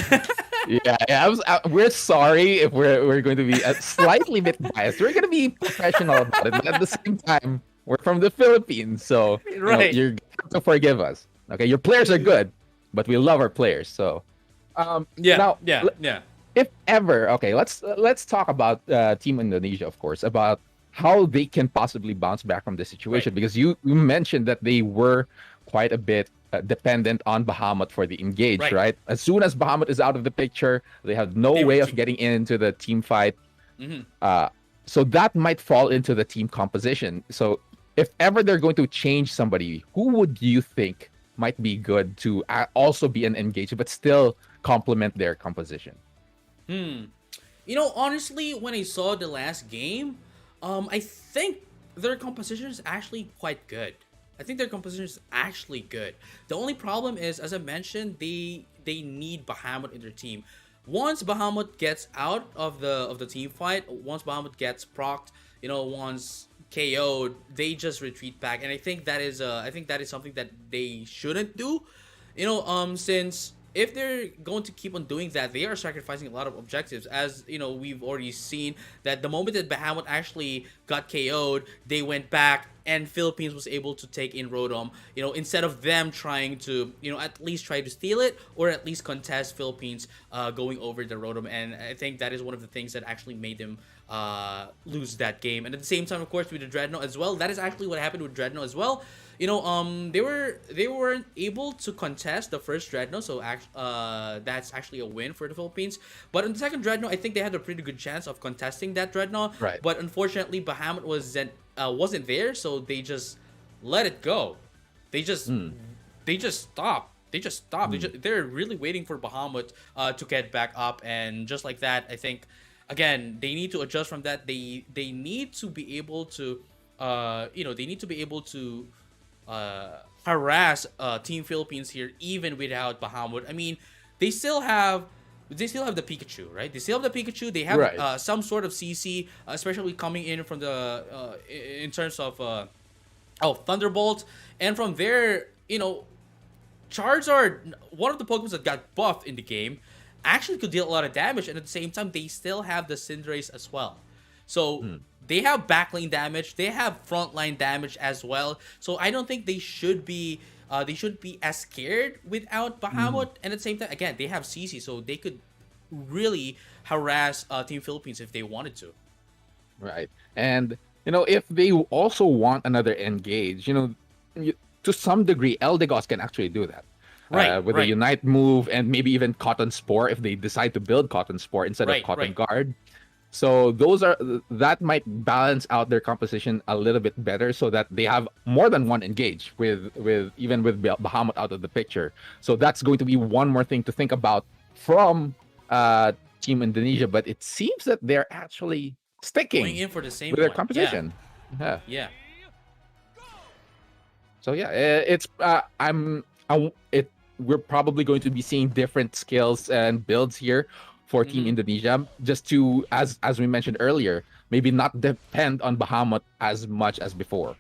Yeah. We're sorry if we're going to be a slightly bit biased. We're going to be professional about it, but at the same time, we're from the Philippines, so Right. you're going to forgive us. Okay, your players are good, but we love our players. So, Yeah, now yeah, yeah. if ever, okay, let's talk about Team Indonesia, of course, about how they can possibly bounce back from this Right, situation, because you mentioned that they were quite a bit dependent on Bahamut for the engage, right. right? As soon as Bahamut is out of the picture, they have no They way of retreat. getting into the team fight. Hmm. Uh, so that might fall into the team composition. So if ever they're going to change somebody, who would you think might be good to also be an engage, but still complement their composition? Hmm. Honestly, when I saw the last game, I think their composition is actually quite good. I think their composition is actually good. The only problem is, as I mentioned, they need Bahamut in their team. Once Bahamut gets out of the team fight, once Bahamut gets procced, once KO'd, they just retreat back, and I think that is something that they shouldn't do. Since if they're going to keep on doing that, they are sacrificing a lot of objectives. As we've already seen that the moment that Bahamut actually got KO'd, they went back and Philippines was able to take in Rodom. Instead of them trying to, at least try to steal it or at least contest Philippines going over the Rodom. And I think that is one of the things that actually made them lose that game. And at the same time, of course, with the Dreadnought as well, that is actually what happened with Dreadnought as well. They weren't able to contest the first Dreadnought, so that's actually a win for the Philippines. But in the second Dreadnought, I think they had a pretty good chance of contesting that Dreadnought. Right. But unfortunately, Bahamut wasn't there, so they just let it go. They just Mm, they just stopped. They just stopped. mm, They're really waiting for Bahamut to get back up, and just like that, I think again they need to adjust from that. They need to be able to, they need to be able to harass Team Philippines here even without Bahamut. I mean, they still have they still have the Pikachu, right? They still have the Pikachu. They have Right. some sort of CC, especially coming in from the in terms of oh, Thunderbolt, and from there, Charizard, one of the Pokemon that got buffed in the game, actually could deal a lot of damage, and at the same time, they still have the Cinderace as well. So Hmm. they have backline damage, they have frontline damage as well. So I don't think they should be as scared without Bahamut. And at the same time, again, they have CC, so they could really harass Team Philippines if they wanted to. Right. And, if they also want another engage, to some degree, Eldegoss can actually do that. Right, With a right, Unite move and maybe even Cotton Spore if they decide to build Cotton Spore instead of right, Cotton right. Guard. So that might balance out their composition a little bit better so that they have more than one engage with Bahamut out of the picture. So that's going to be one more thing to think about from Team Indonesia. But it seems that they're actually Going sticking in for the same with their one. Yeah, composition. Yeah. yeah. So yeah, it's we're probably going to be seeing different skills and builds here for Team Mm-hmm. Indonesia, just to as we mentioned earlier, maybe not depend on Bahamut as much as before.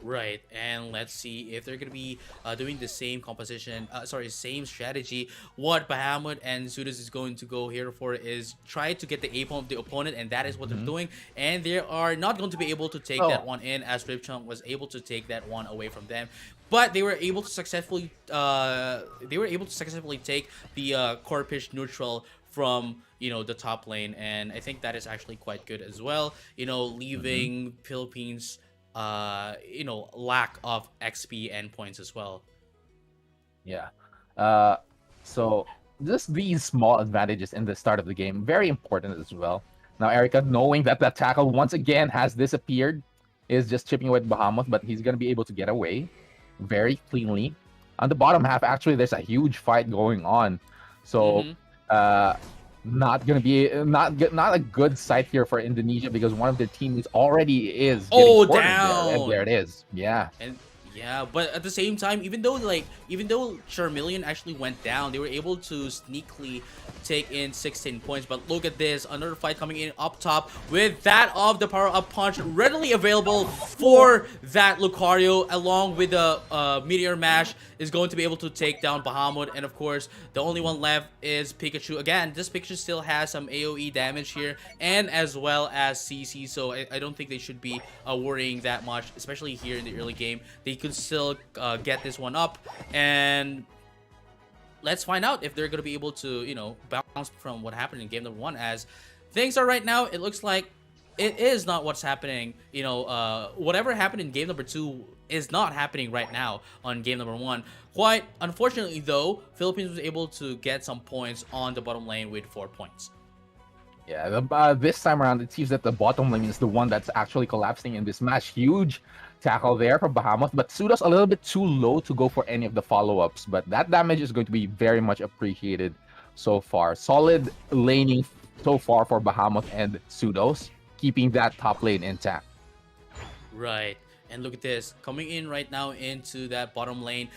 Right, and let's see if they're gonna be doing the same composition. Same strategy. What Bahamut and Sudas is going to go here for is try to get the A of the opponent, and that is what they're Mhm. doing. And they are not going to be able to take that Oh, one in, as Ripchunk was able to take that one away from them. But they were able to successfully take the Corpish neutral from the top lane, and I think that is actually quite good as well. mhm. Leaving Philippines lack of XP and points as well. Yeah. Uh, so just these small advantages in the start of the game, very important as well. Now, Erica, knowing that that tackle once again has disappeared, is just chipping away at Bahamut, but he's gonna be able to get away very cleanly. On the bottom half, actually, there's a huge fight going on. So, Mm-hmm. uh, not gonna be not a good sight here for Indonesia because one of their teams already is getting Oh, cornered there, and there down. it is. Yeah. And yeah, but at the same time, even though Charmeleon actually went down, they were able to sneakily take in 16 points. But look at this, another fight coming in up top with that of the power up punch readily available for that Lucario, along with the Meteor Mash is going to be able to take down Bahamut. And of course, the only one left is Pikachu. Again, this Pikachu still has some AoE damage here, and as well as CC. So I don't think they should be worrying that much, especially here in the early game. They could still get this one up, and let's find out if they're going to be able to, bounce from what happened in game number one. As things are right now, it looks like it is not what's happening. Whatever happened in game number two is not happening right now on game number one. Quite unfortunately, though, Philippines was able to get some points on the bottom lane with 4 points. Yeah, this time around, it seems that the bottom lane is the one that's actually collapsing in this match. Huge tackle there from Bahamut, but Suda's a little bit too low to go for any of the follow-ups, but that damage is going to be very much appreciated so far. Solid laning so far for Bahamut and Sudos, keeping that top lane intact. Right. And look at this. Coming in right now into that bottom lane.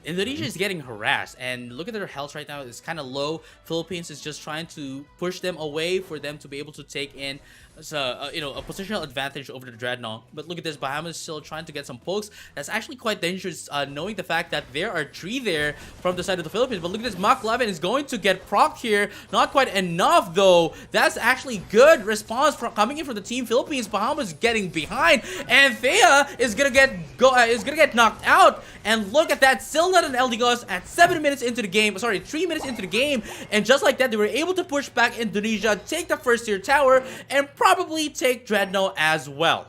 Indonesia Mhm. is getting harassed, and look at their health right now. It's kind of low. Philippines is just trying to push them away for them to be able to take in a positional advantage over the Dreadnought. But look at this. Bahamut is still trying to get some pokes. That's actually quite dangerous, knowing the fact that there are 3 there from the side of the Philippines. But look at this. Mach 11 is going to get procced here. Not quite enough, though. That's actually good response from coming in from the Team Philippines. Bahamut is getting behind, and Thea is gonna get knocked out. And look at that. Still not an Eldegoss at 7 minutes into the game. Sorry, 3 minutes into the game. And just like that, they were able to push back Indonesia, take the first tier tower, and probably take Dreadnought as well.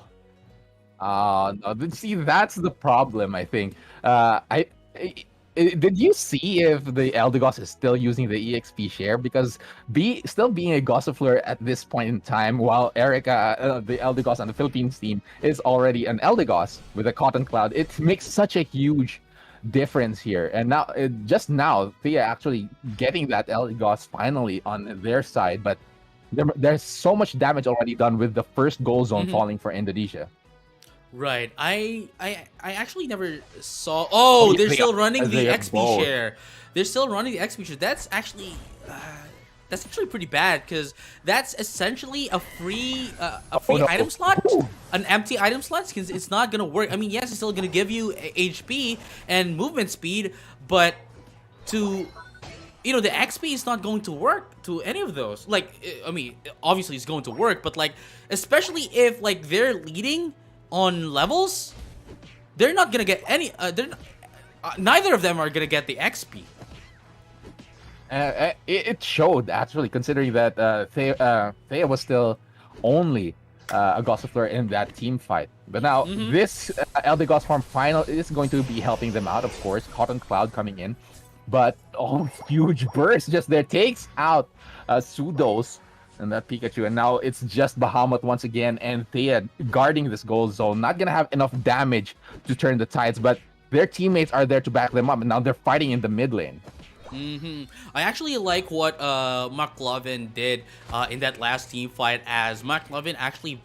No, see, that's the problem, I think. Did you see if the Eldegoss is still using the EXP share? Because still being a Gossifleur at this point in time, while Erica, the Eldegoss on the Philippines team, is already an Eldegoss with a Cotton Cloud, it makes such a huge difference here. And now, just now, Thea actually getting that Eldegoss finally on their side, but there's so much damage already done with the first goal zone Mhm. falling for Indonesia. Right. I actually never saw. Oh, Yeah, they're still running the they are XP both. share. They're still running the XP share. That's actually that's actually pretty bad because that's essentially a Oh free no. item slot, an empty item slot. Because it's not gonna work. I mean, yes, it's still gonna give you HP and movement speed, but to the XP is not going to work to any of those. Like, I mean, obviously it's going to work, but like, especially if like they're leading on levels, they're not gonna get any. Neither of them are gonna get the XP. It showed actually, considering that Thea was still only a Gossifleur in that team fight. But now this LD Goss Farm final is going to be helping them out, of course. Cotton Cloud coming in, but huge burst just there takes out Sudos and that Pikachu, and now it's just Bahamut once again, and Thea guarding this gold zone. Not gonna have enough damage to turn the tides, but their teammates are there to back them up, and now they're fighting in the mid lane. I actually like what McLovin did in that last team fight, as McLovin actually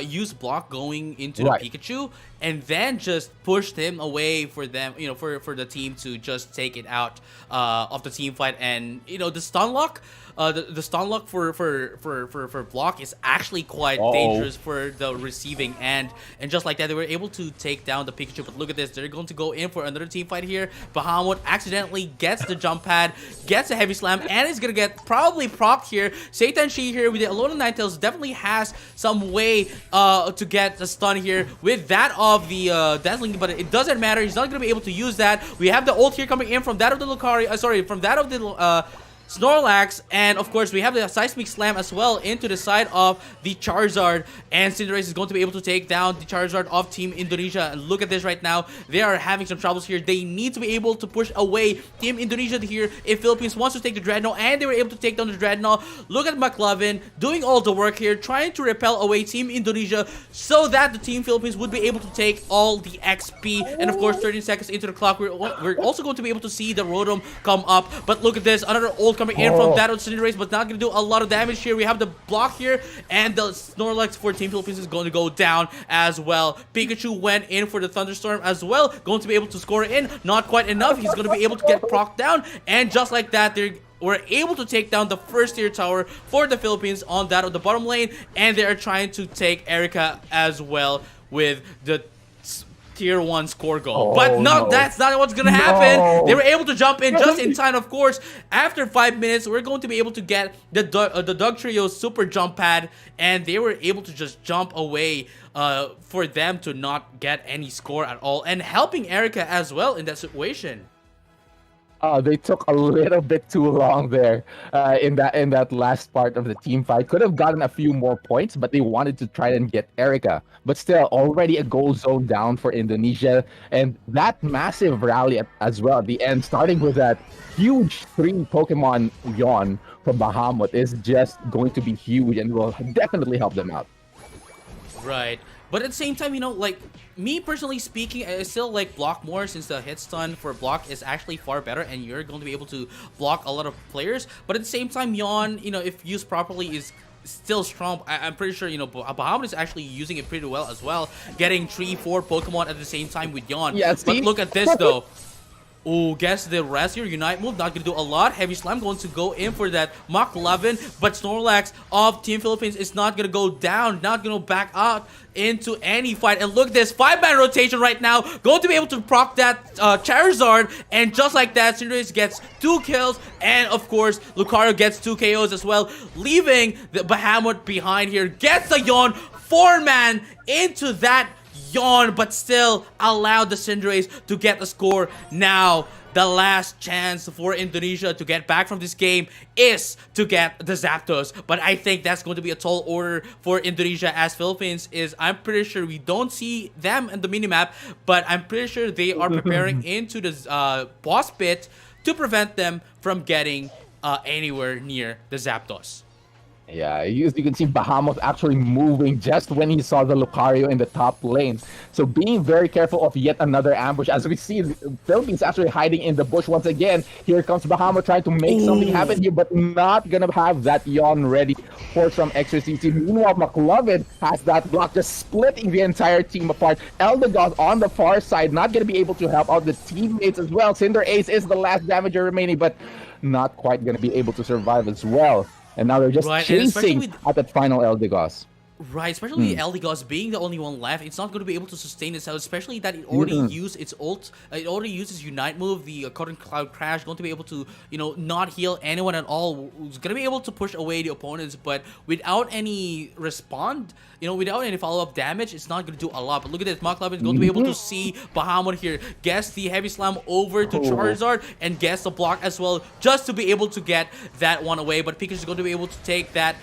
used block going into the Pikachu, and then just pushed him away for them, for the team to just take it out of the team fight. And the stun lock, the stun lock for block is actually quite dangerous for the receiving end. And just like that, they were able to take down the Pikachu. But look at this, they're going to go in for another team fight here. Bahamut accidentally gets the jump pad, gets a heavy slam, and is gonna get probably propped here. Satan Shi here with the Alone of Ninetales definitely has some way to get the stun here with that of the Dazzling, but it doesn't matter. He's not gonna be able to use that. We have the ult here coming in from that of the Lucario, from that of the Snorlax, and of course we have the Seismic Slam as well into the side of the Charizard, and Cinderace is going to be able to take down the Charizard of Team Indonesia. And look at this right now, they are having some troubles here. They need to be able to push away Team Indonesia here if Philippines wants to take the Dreadnought, and they were able to take down the Dreadnought. Look at McLovin doing all the work here, trying to repel away Team Indonesia so that the Team Philippines would be able to take all the XP. And of course 13 seconds into the clock, we're also going to be able to see the Rotom come up. But look at this, another ult coming in from that of Cinderace, but not going to do a lot of damage here. We have the block here, and the Snorlax for Team Philippines is going to go down as well. Pikachu went in for the Thunderstorm as well, going to be able to score in. Not quite enough. He's going to be able to get proc down, and just like that, they were able to take down the first tier tower for the Philippines on that of the bottom lane, and they are trying to take Erica as well with the tier 1 score goal. But no, that's not what's gonna happen. They were able to jump in just in time. Of course, after 5 minutes, we're going to be able to get the Dug Trio super jump pad, and they were able to just jump away for them to not get any score at all, and helping Erica as well in that situation. They took a little bit too long there in that last part of the team fight. Could have gotten a few more points, but they wanted to try and get Erica. But still, already a goal zone down for Indonesia, and that massive rally as well at the end, starting with that huge 3 Pokemon yawn from Bahamut, is just going to be huge and will definitely help them out. Right. But at the same time, like, me personally speaking, I still like block more, since the hit stun for block is actually far better, and you're going to be able to block a lot of players. But at the same time, Yawn, if used properly, is still strong. I'm pretty sure, Bahamut is actually using it pretty well as well, getting 3-4 Pokemon at the same time with Yawn. Yeah, but look at this, though. Oh, guess the rest here, Unite move, not gonna do a lot. Heavy Slam going to go in for that Mach 11, but Snorlax of Team Philippines is not gonna go down, not gonna back out into any fight. And look at this, 5-man rotation right now, going to be able to proc that Charizard, and just like that, Cinderace gets 2 kills, and of course, Lucario gets 2 KOs as well, leaving the Bahamut behind here, gets the Yawn, 4-man into that Yawn, but still allowed the Cinderace to get the score. Now, the last chance for Indonesia to get back from this game is to get the Zapdos. But I think that's going to be a tall order for Indonesia, as Philippines is, I'm pretty sure we don't see them in the minimap, but I'm pretty sure they are preparing into the boss pit to prevent them from getting anywhere near the Zapdos. Yeah, you can see Bahamut actually moving just when he saw the Lucario in the top lane. So being very careful of yet another ambush. As we see, the Philippines actually hiding in the bush once again. Here comes Bahamut trying to make something happen Ooh. here, but not gonna have that yawn ready for some extra CC. Meanwhile, McLovin has that block, just splitting the entire team apart. Eldegoss on the far side, not gonna be able to help out the teammates as well. Cinder Ace is the last damager remaining, but not quite gonna be able to survive as well. And now they're just Right, and especially chasing with at that final Eldegoss. right, especially Eldegoss being the only one left, it's not going to be able to sustain itself. Especially that it already Mm. used its ult, it already used its Unite move, the Cotton Cloud Crash, going to be able to not heal anyone at all. It's going to be able to push away the opponents, but without any respond, without any follow up damage, it's not going to do a lot. But look at this, Mark Levin is going to be able to see Bahamut here, guess the heavy slam over to Oh. Charizard, and guess the block as well, just to be able to get that one away. But Pikachu is going to be able to take that.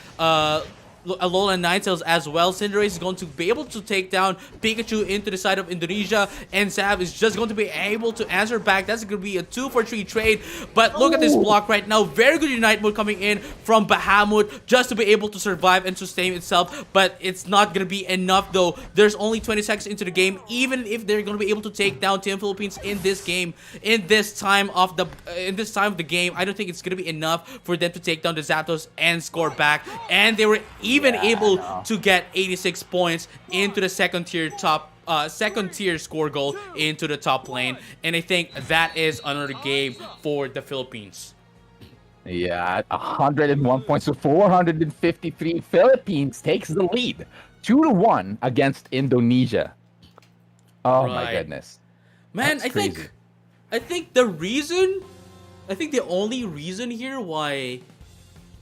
Alola and Ninetales as well. Cinderace is going to be able to take down Pikachu into the side of Indonesia, and Sav is just going to be able to answer back. That's going to be a 2-for-3 trade. But look at this block right now. Very good Unite mode coming in from Bahamut just to be able to survive and sustain itself. But it's not going to be enough though. There's only 20 seconds into the game. Even if they're going to be able to take down Team Philippines in this game, in this time of the game, I don't think it's going to be enough for them to take down the Zapdos and score back. And they were even able to get 86 points into the second tier score goal into the top lane, and I think that is another game for the Philippines. Yeah, 101 points to 453. Philippines takes the lead, 2-1 against Indonesia. Oh my Right. goodness, Man, that's crazy. I think the only reason here why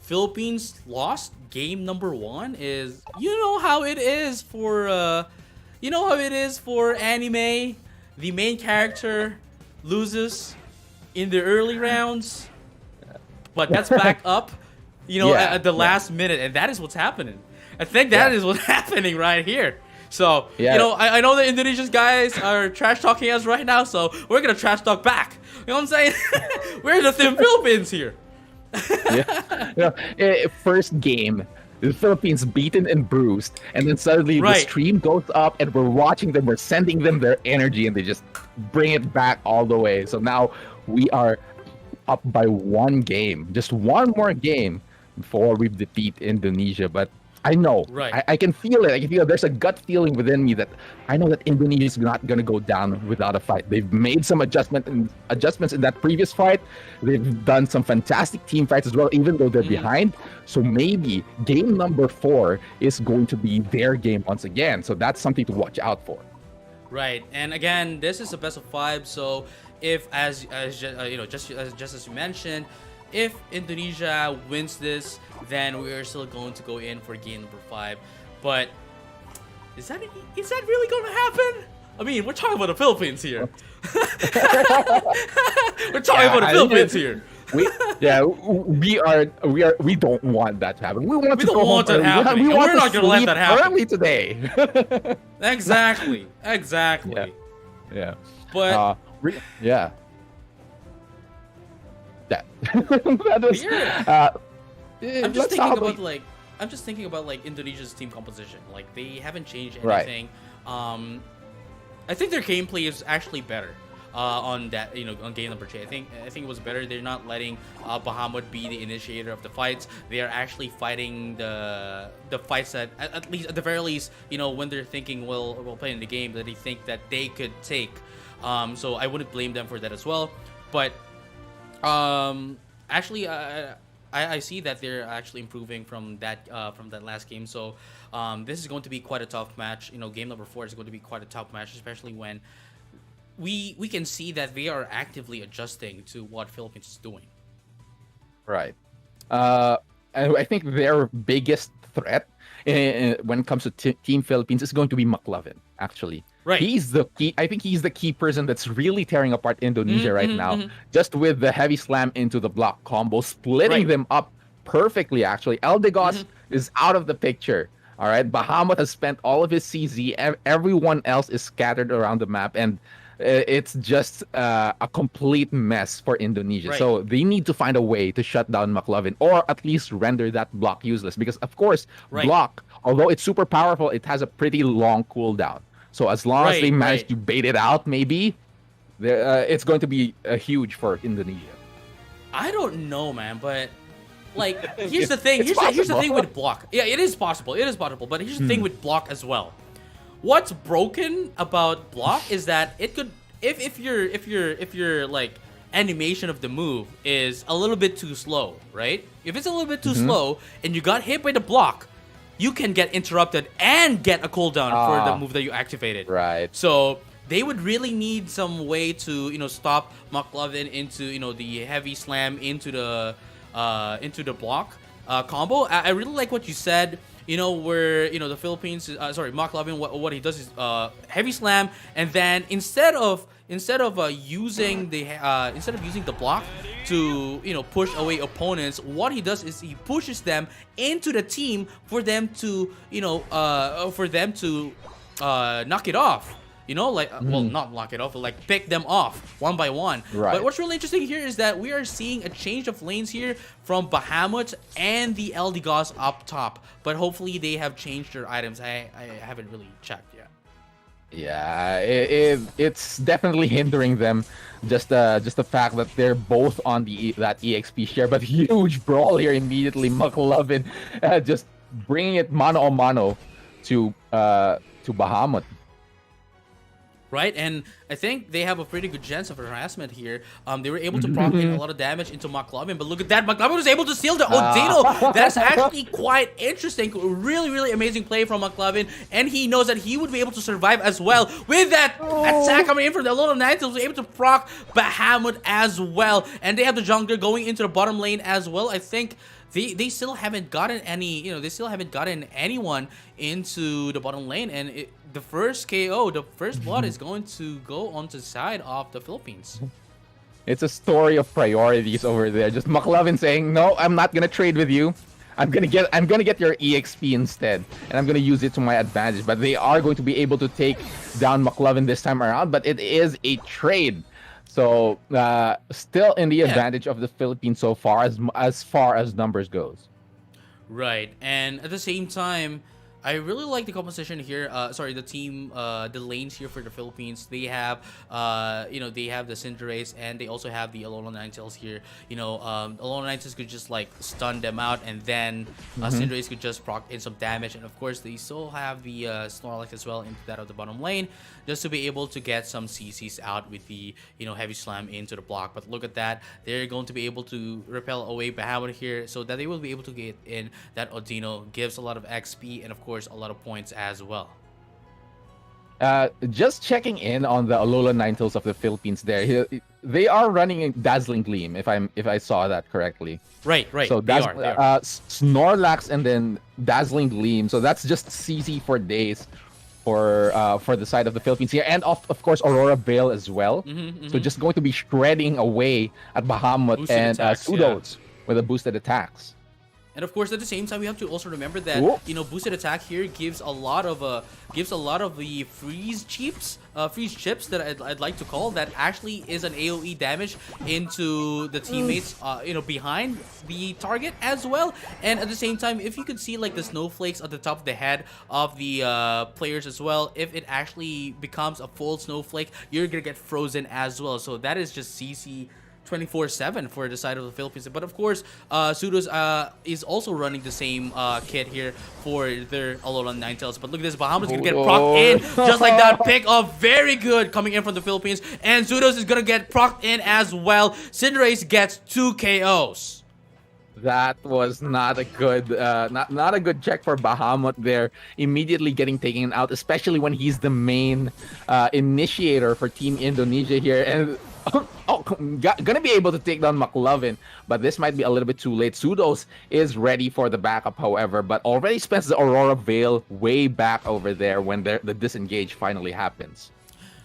Philippines lost game number 1 is how it is for anime. The main character loses in the early rounds, but that's back up Yeah, at the yeah. last minute, and that is what's happening. I think that is what's happening right here. So Yeah. I know the Indonesian guys are trash talking us right now, so we're gonna trash talk back. You know what I'm saying? We're the Team Philippines here. Yeah. First game, the Philippines beaten and bruised, and then suddenly the Right. stream goes up, and we're watching them, we're sending them their energy, and they just bring it back all the way. So now we are up by one game, just one more game before we defeat Indonesia. But I know, Right. I can feel it. I can feel it. There's a gut feeling within me that I know that Indonesia is not going to go down without a fight. They've made some adjustments in that previous fight. They've done some fantastic team fights as well, even though they're behind. So maybe game number 4 is going to be their game once again. So that's something to watch out for. Right, and again, this is a best of 5. So if just as you mentioned, if Indonesia wins this, then we are still going to go in for game number 5. But is that really going to happen? I mean, we're talking about the Philippines here. We're talking about the I think Philippines here. We don't want that to happen. We want We to don't go want home that early. happening, We and want we're to not gonna let sleep that happen. early today. Exactly. Yeah. But Yeah. That was. here, I'm just let's thinking talk about Indonesia's team composition. Like, they haven't changed Right. anything. I think their gameplay is actually better on that, on game number 2. I think it was better. They're not letting Bahamut be the initiator of the fights. They are actually fighting the fights that at least at the very least, when they're thinking while playing the game, that they think that they could take. So I wouldn't blame them for that as well. But actually, I see that they're actually improving from that last game. So this is going to be quite a tough match. Game number 4 is going to be quite a tough match, especially when we can see that they are actively adjusting to what Philippines is doing. Right. And I think their biggest threat when it comes to Team Philippines is going to be McLovin, actually. Right. He's the key. I think he's the key person that's really tearing apart Indonesia right now. mhm. Just with the heavy slam into the block combo, splitting Right. them up perfectly, actually. Eldegoss is out of the picture. All right. Bahamut has spent all of his CZ. Everyone else is scattered around the map. And it's just a complete mess for Indonesia. Right. So they need to find a way to shut down McLovin or at least render that block useless. Because of course, Right. block, although it's super powerful, it has a pretty long cooldown. So as long as they Right. manage Right. to bait it out, maybe it's going to be huge for Indonesia. I don't know, man, but like here's It's, the thing. it's Here's the thing possible. with block. Yeah, it is possible. It is possible. But here's the thing Hmm. with block as well. What's broken about block is that it could if your like animation of the move is a little bit too slow, right? If it's a little bit too Mhm. slow and you got hit by the block, you can get interrupted and get a cooldown for the Ah, move that you activated. right. So they would really need some way to stop McLovin into the heavy slam into the block combo. I really like what you said. Where the Philippines, sorry, McLovin. What he does is heavy slam, and then instead of using the block to push away opponents, what he does is he pushes them into the team for them to knock it off. Well, Mhm. not knock it off, but like pick them off one by one. But Right. what's really interesting here is that we are seeing a change of lanes here from Bahamut and the Eldegoss up top. But hopefully they have changed their items. I haven't really checked yet. Yeah, it's definitely hindering them. Just the fact that they're both on that EXP share, but huge brawl here immediately. McLovin just bringing it mano a mano to Bahamut. Right, and I think they have a pretty good chance of harassment here. They were able to proc in a lot of damage into McLovin, but look at that. McLovin was able to steal the Odino. That's actually quite interesting. Really, really amazing play from McLovin, and he knows that he would be able to survive as well. With that attack coming in from the Lord of Knights, he was able to proc Bahamut as well. And they have the jungler going into the bottom lane as well. I think they still haven't gotten they still haven't gotten anyone into the bottom lane, and the first KO, the first blood is going to go onto the side of the Philippines. It's a story of priorities over there. Just McLovin saying, "No, I'm not gonna trade with you. I'm gonna get your EXP instead, and I'm gonna use it to my advantage." But they are going to be able to take down McLovin this time around. But it is a trade, so still in the Yeah. advantage of the Philippines so far as numbers goes. Right, and at the same time, I really like the composition here. Sorry, the team, the lanes here for the Philippines. They have, they have the Cinderace, and they also have the Alola Ninetales here. Alola Ninetales could just like stun them out, and then Mhm. Cinderace could just proc in some damage. And of course, they still have the Snorlax as well into that of the bottom lane, just to be able to get some CCs out with the heavy slam into the block. But look at that, they're going to be able to repel away Bahamut here, so that they will be able to get in that Odino. Gives a lot of XP and of course a lot of points as well. Just checking in on the Alola Ninetales of the Philippines. They are running a Dazzling Gleam, if I saw that correctly. Right, So they that's are. They are. Snorlax and then Dazzling Gleam. So that's just CC for days for the side of the Philippines here, and of course Aurora Veil as well. So just going to be shredding away at Bahamut Boosted and attacks, yeah. Pseudos with the boosted attacks. And of course, at the same time, we have to also remember that Ooh. boosted attack here gives a lot of the freeze chips that I'd like to call, that actually is an AOE damage into the teammates behind the target as well. And at the same time, if you could see like the snowflakes at the top of the head of the players as well, if it actually becomes a full snowflake, you're gonna get frozen as well. So that is just CC 24/7 for the side of the Philippines. But of course, Pseudos is also running the same kit here for their Alolan Ninetales. But look at this, Bahamut's gonna get proc in just like that. Pick off, very good coming in from the Philippines, and Pseudos is gonna get proc in as well. Cinderace gets 2 KOs. That was not a good not a good check for Bahamut there. Immediately getting taken out, especially when he's the main initiator for Team Indonesia here, and gonna be able to take down McLovin, but this might be a little bit too late. Pseudos is ready for the backup, however, but already spends the Aurora Veil way back over there when the disengage finally happens.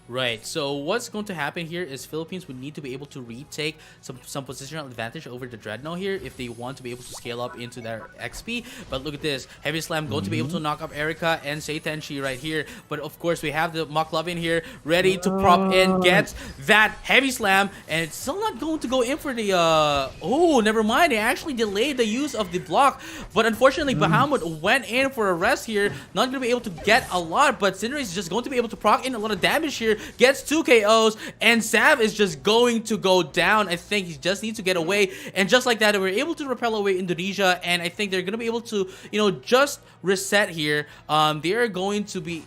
Right. So what's going to happen here is Philippines would need to be able to retake some positional advantage over the Dreadnought here if they want to be able to scale up into their XP. But look at this. Heavy Slam going to be able to knock up Erica and Seitanshi right here. But of course we have the McLovin here ready to prop in, gets that Heavy Slam, and it's still not going to go in for the oh, never mind. They actually delayed the use of the block. But unfortunately Bahamut went in for a rest here. Not going to be able to get a lot, but Cinderace is just going to be able to proc in a lot of damage here. Gets 2 KOs, and Sav is just going to go down. I think he just needs to get away, and just like that, they were able to repel away Indonesia, and I think they're going to be able to, you know, just reset here. They are going to be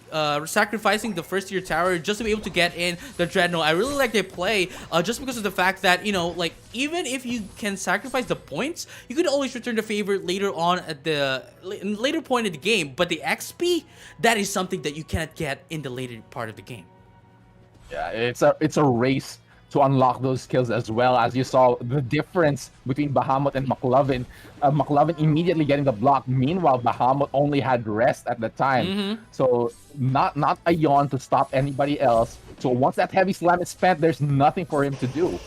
sacrificing the first tier tower just to be able to get in the Dreadnought. I really like their play, just because of the fact that, you know, like, even if you can sacrifice the points, you could always return the favor later on at the later point of the game, but the XP, that is something that you cannot get in the later part of the game. Yeah, it's a race to unlock those skills, as well as you saw the difference between Bahamut and McLovin. McLovin immediately getting the block. Meanwhile, Bahamut only had rest at the time, so not a yawn to stop anybody else. So once that Heavy Slam is spent, there's nothing for him to do.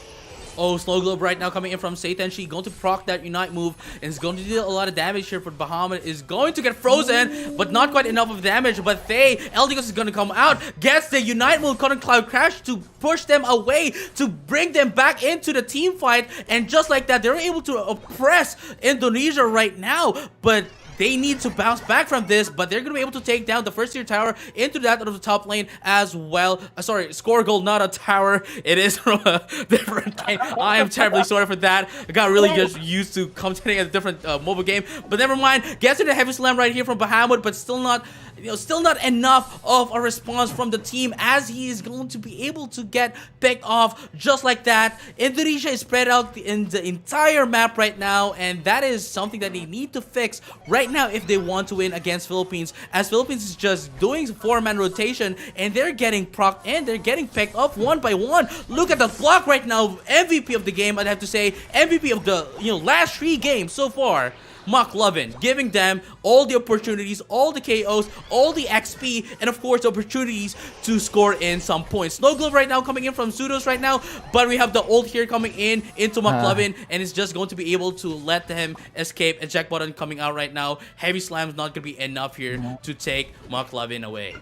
Oh, Snow Globe right now coming in from Seitanshi, going to proc that Unite move, and is going to deal a lot of damage here, but Bahamut is going to get frozen, but not quite enough of damage. But Eldegoss is going to come out, gets the Unite move, Cotton Cloud Crash to push them away, to bring them back into the team fight, and just like that, they're able to oppress Indonesia right now, but they need to bounce back from this, but they're going to be able to take down the first tier tower into that of the top lane as well. Sorry, score goal, not a tower. It is from a different game. I am terribly sorry for that. I got really just used to commentating a different mobile game, but never mind. Gets to the Heavy Slam right here from Bahamut, but still not, you know, still not enough of a response from the team, as he is going to be able to get picked off just like that. Indonesia is spread out in the entire map right now, and that is something that they need to fix right now if they want to win against Philippines, as Philippines is just doing 4-man rotation, and they're getting procced and they're getting picked off one by one. Look at the block right now. MVP of the game, I'd have to say. MVP of the, you know, last 3 games so far. McLovin, giving them all the opportunities, all the KOs, all the XP, and of course opportunities to score in some points. Snow Globe right now coming in from Pseudos right now, but we have the ult here coming in into McLovin, and it's just going to be able to let him escape. Eject button coming out right now. Heavy Slam's not going to be enough here to take McLovin away.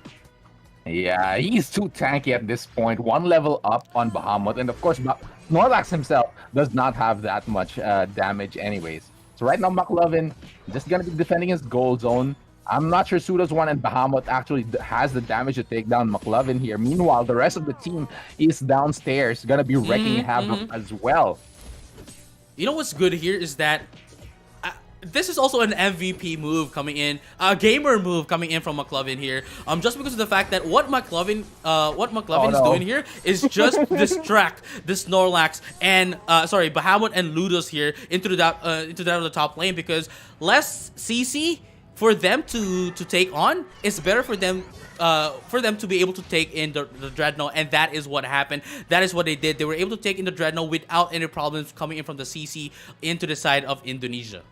Yeah, he's too tanky at this point. 1 level up on Bahamut, and of course Snorlax himself does not have that much damage anyways. So right now, McLovin just going to be defending his gold zone. I'm not sure Pseudos 1 and Bahamut actually has the damage to take down McLovin here. Meanwhile, the rest of the team is downstairs, going to be wrecking havoc as well. You know what's good here is that this is also an MVP move coming in, a gamer move coming in from McLovin here. Just because of the fact that what McLovin is doing here is just distract the Snorlax and Bahamut and Ludos here into that of the top lane, because less CC for them to take on is better for them to be able to take in the Dreadnought, and that is what happened. That is what they did. They were able to take in the Dreadnought without any problems coming in from the CC into the side of Indonesia.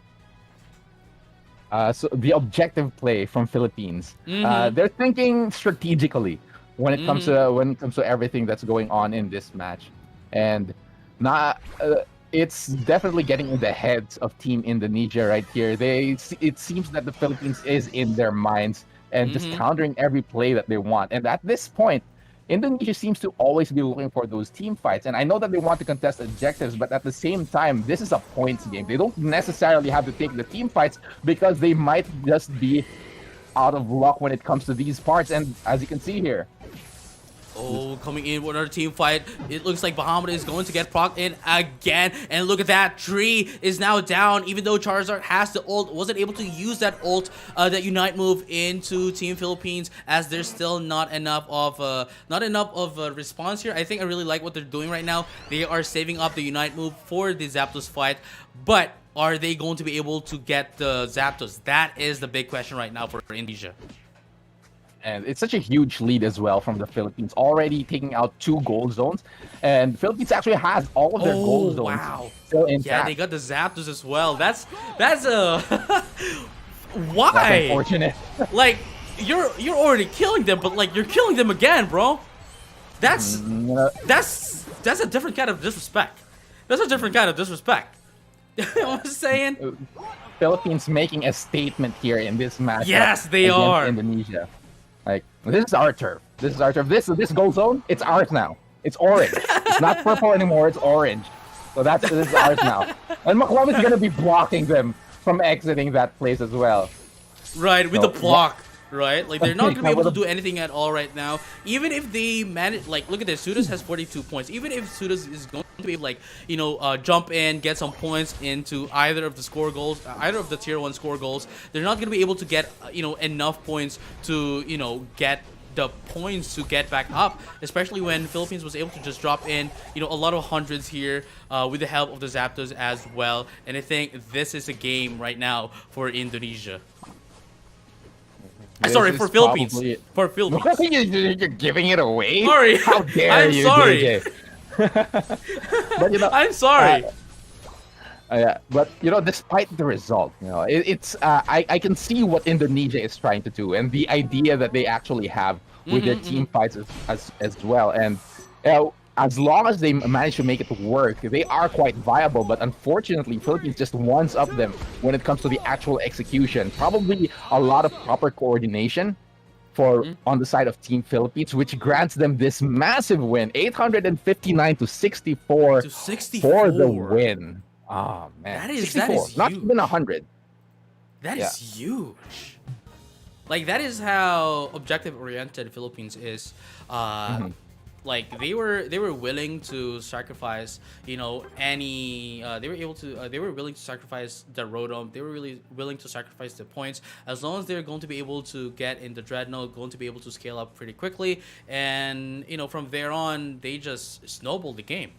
So the objective play from Philippines, they're thinking strategically when it comes to everything that's going on in this match, and not it's definitely getting in the heads of Team Indonesia right here. It seems that the Philippines is in their minds and just countering every play that they want, and at this point, Indonesia seems to always be looking for those team fights. And I know that they want to contest objectives, but at the same time, this is a points game. They don't necessarily have to take the team fights because they might just be out of luck when it comes to these parts. And as you can see here, oh, coming in with another team fight. It looks like Bahamut is going to get procced in again. And look at that. Tree is now down. Even though Charizard has the ult, wasn't able to use that ult, that Unite move into Team Philippines, as there's still not enough of a response here. I think I really like what they're doing right now. They are saving up the Unite move for the Zapdos fight. But are they going to be able to get the Zapdos? That is the big question right now for Indonesia. And it's such a huge lead as well from the Philippines, already taking out 2 gold zones. And Philippines actually has all of their gold zones still intact. Yeah, they got the Zapdos as well. That's a why? That's unfortunate. Like, you're already killing them, but like you're killing them again, bro. That's that's a different kind of disrespect. That's a different kind of disrespect. You know what I'm saying? Philippines making a statement here in this matchup Yes, they against are. Indonesia. Like, this is our turf. This is our turf. This goal zone, it's ours now. It's orange. It's not purple anymore. It's orange. So this is ours now. And McClung is gonna be blocking them from exiting that place as well. Right, with So, the block, right? Like, they're not going to be Yeah, able to with do anything at all right now. Even if they manage, like, look at this. Sudas has 42 points. Even if Sudas is going to be, like, jump in, get some points into either of the score goals, either of the tier 1 score goals, they're not going to be able to get, enough points to, get the points to get back up, especially when Philippines was able to just drop in, a lot of hundreds here with the help of the Zapdos as well. And I think this is a game right now for Indonesia. This Sorry, is for Philippines. probably- For Philippines. You're giving it away? Sorry. How dare I'm you, sorry. JJ? But I'm sorry. Yeah, but despite the result, it's I can see what Indonesia is trying to do and the idea that they actually have with their team fights as well. And as long as they manage to make it work, they are quite viable. But unfortunately, Philippines just ones up them when it comes to the actual execution. Probably a lot of proper coordination on the side of Team Philippines, which grants them this massive win, 859 to 64 To 64 for the win. Oh man, That is 64, not huge. even 100. That is huge. Like, that is how objective oriented Philippines is. Like, they were willing to sacrifice, any they were willing to sacrifice the Rotom. They were really willing to sacrifice the points as long as they're going to be able to get in the Dreadnought, going to be able to scale up pretty quickly, and from there on they just snowballed the game.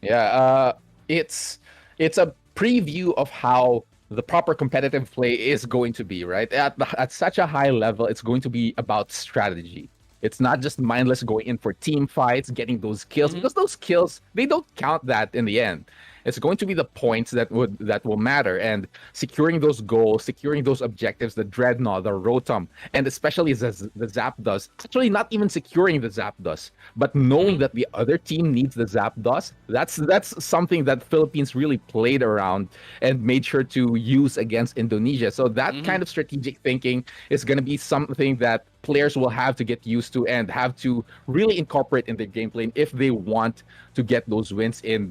Yeah, it's a preview of how the proper competitive play is going to be, right? At such a high level, it's going to be about strategy. It's not just mindless going in for team fights, getting those kills, because those kills, they don't count that in the end. It's going to be the points that will matter, and securing those goals, securing those objectives, the Dreadnought, the Rotom, and especially the Zapdos. Actually, not even securing the Zapdos, but knowing that the other team needs the Zapdos. That's something that Philippines really played around and made sure to use against Indonesia. So that kind of strategic thinking is going to be something that players will have to get used to and have to really incorporate in their gameplay if they want to get those wins in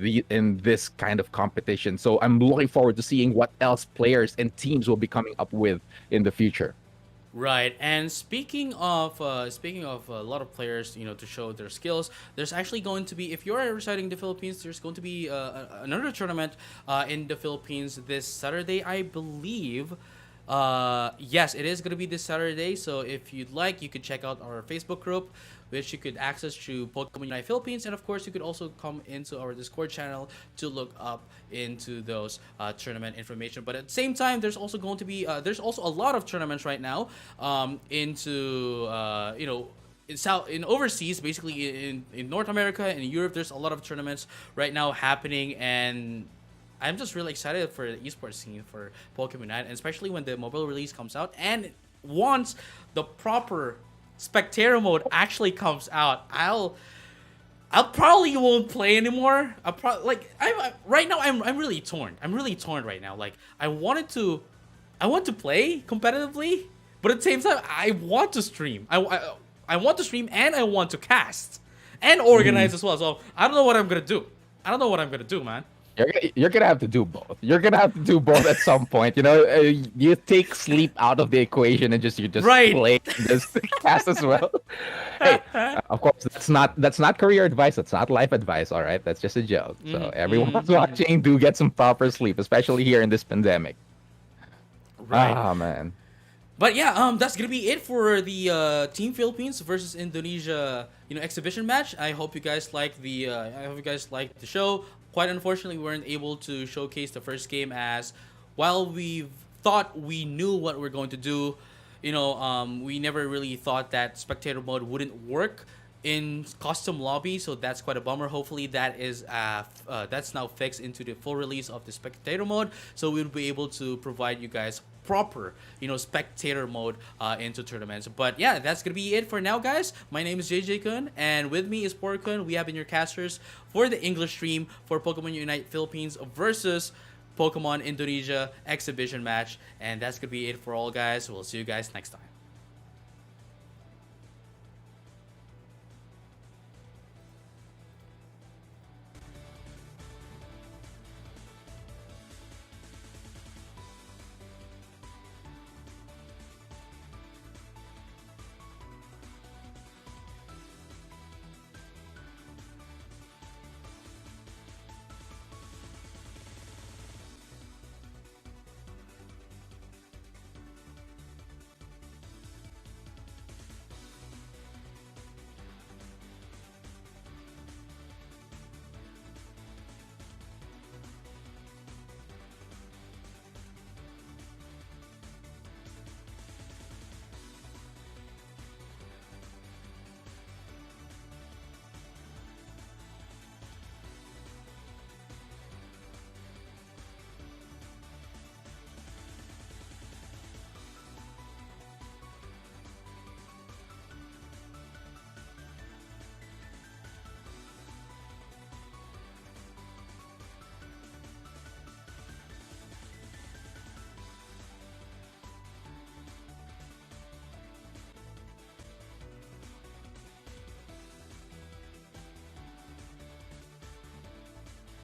this kind of competition. So I'm looking forward to seeing what else players and teams will be coming up with in the future. Right, and speaking of a lot of players, to show their skills, there's actually going to be, if you're residing in the Philippines, there's going to be another tournament in the Philippines this Saturday, I believe. Yes, it is going to be this Saturday. So if you'd like, you could check out our Facebook group, which you could access through Pokémon Unite Philippines, and of course, you could also come into our Discord channel to look up into those tournament information. But at the same time, there's also going to be there's also a lot of tournaments right now into in overseas, basically in North America and in Europe. There's a lot of tournaments right now happening, and I'm just really excited for the esports scene for Pokemon Unite, and especially when the mobile release comes out, and once the proper spectator mode actually comes out, I'll probably won't play anymore. I'm right now. I'm really torn. I'm really torn right now. Like, I want to play competitively, but at the same time, I want to stream. I want to stream, and I want to cast and organize as well. So I don't know what I'm gonna do. I don't know what I'm gonna do, man. You're gonna have to do both. You're gonna have to do both at some point. You take sleep out of the equation and you just Right. play, and just cast as well. Hey, of course that's not career advice. That's not life advice. All right, that's just a joke. So everyone who's watching, do get some proper sleep, especially here in this pandemic. Right. Ah man. But yeah, that's gonna be it for the Team Philippines versus Indonesia, exhibition match. I hope you guys like the show. Quite unfortunately, we weren't able to showcase the first game, as while we thought we knew what we're going to do, we never really thought that spectator mode wouldn't work in custom lobby, so that's quite a bummer. Hopefully that's now fixed into the full release of the spectator mode, so we'll be able to provide you guys proper, spectator mode into tournaments. But yeah, that's gonna be it for now, guys. My name is JJ Kun, and with me is Por Kun. We have been your casters for the English stream for Pokemon Unite Philippines versus Pokemon Indonesia exhibition match, and that's gonna be it for all, guys. We'll see you guys next time.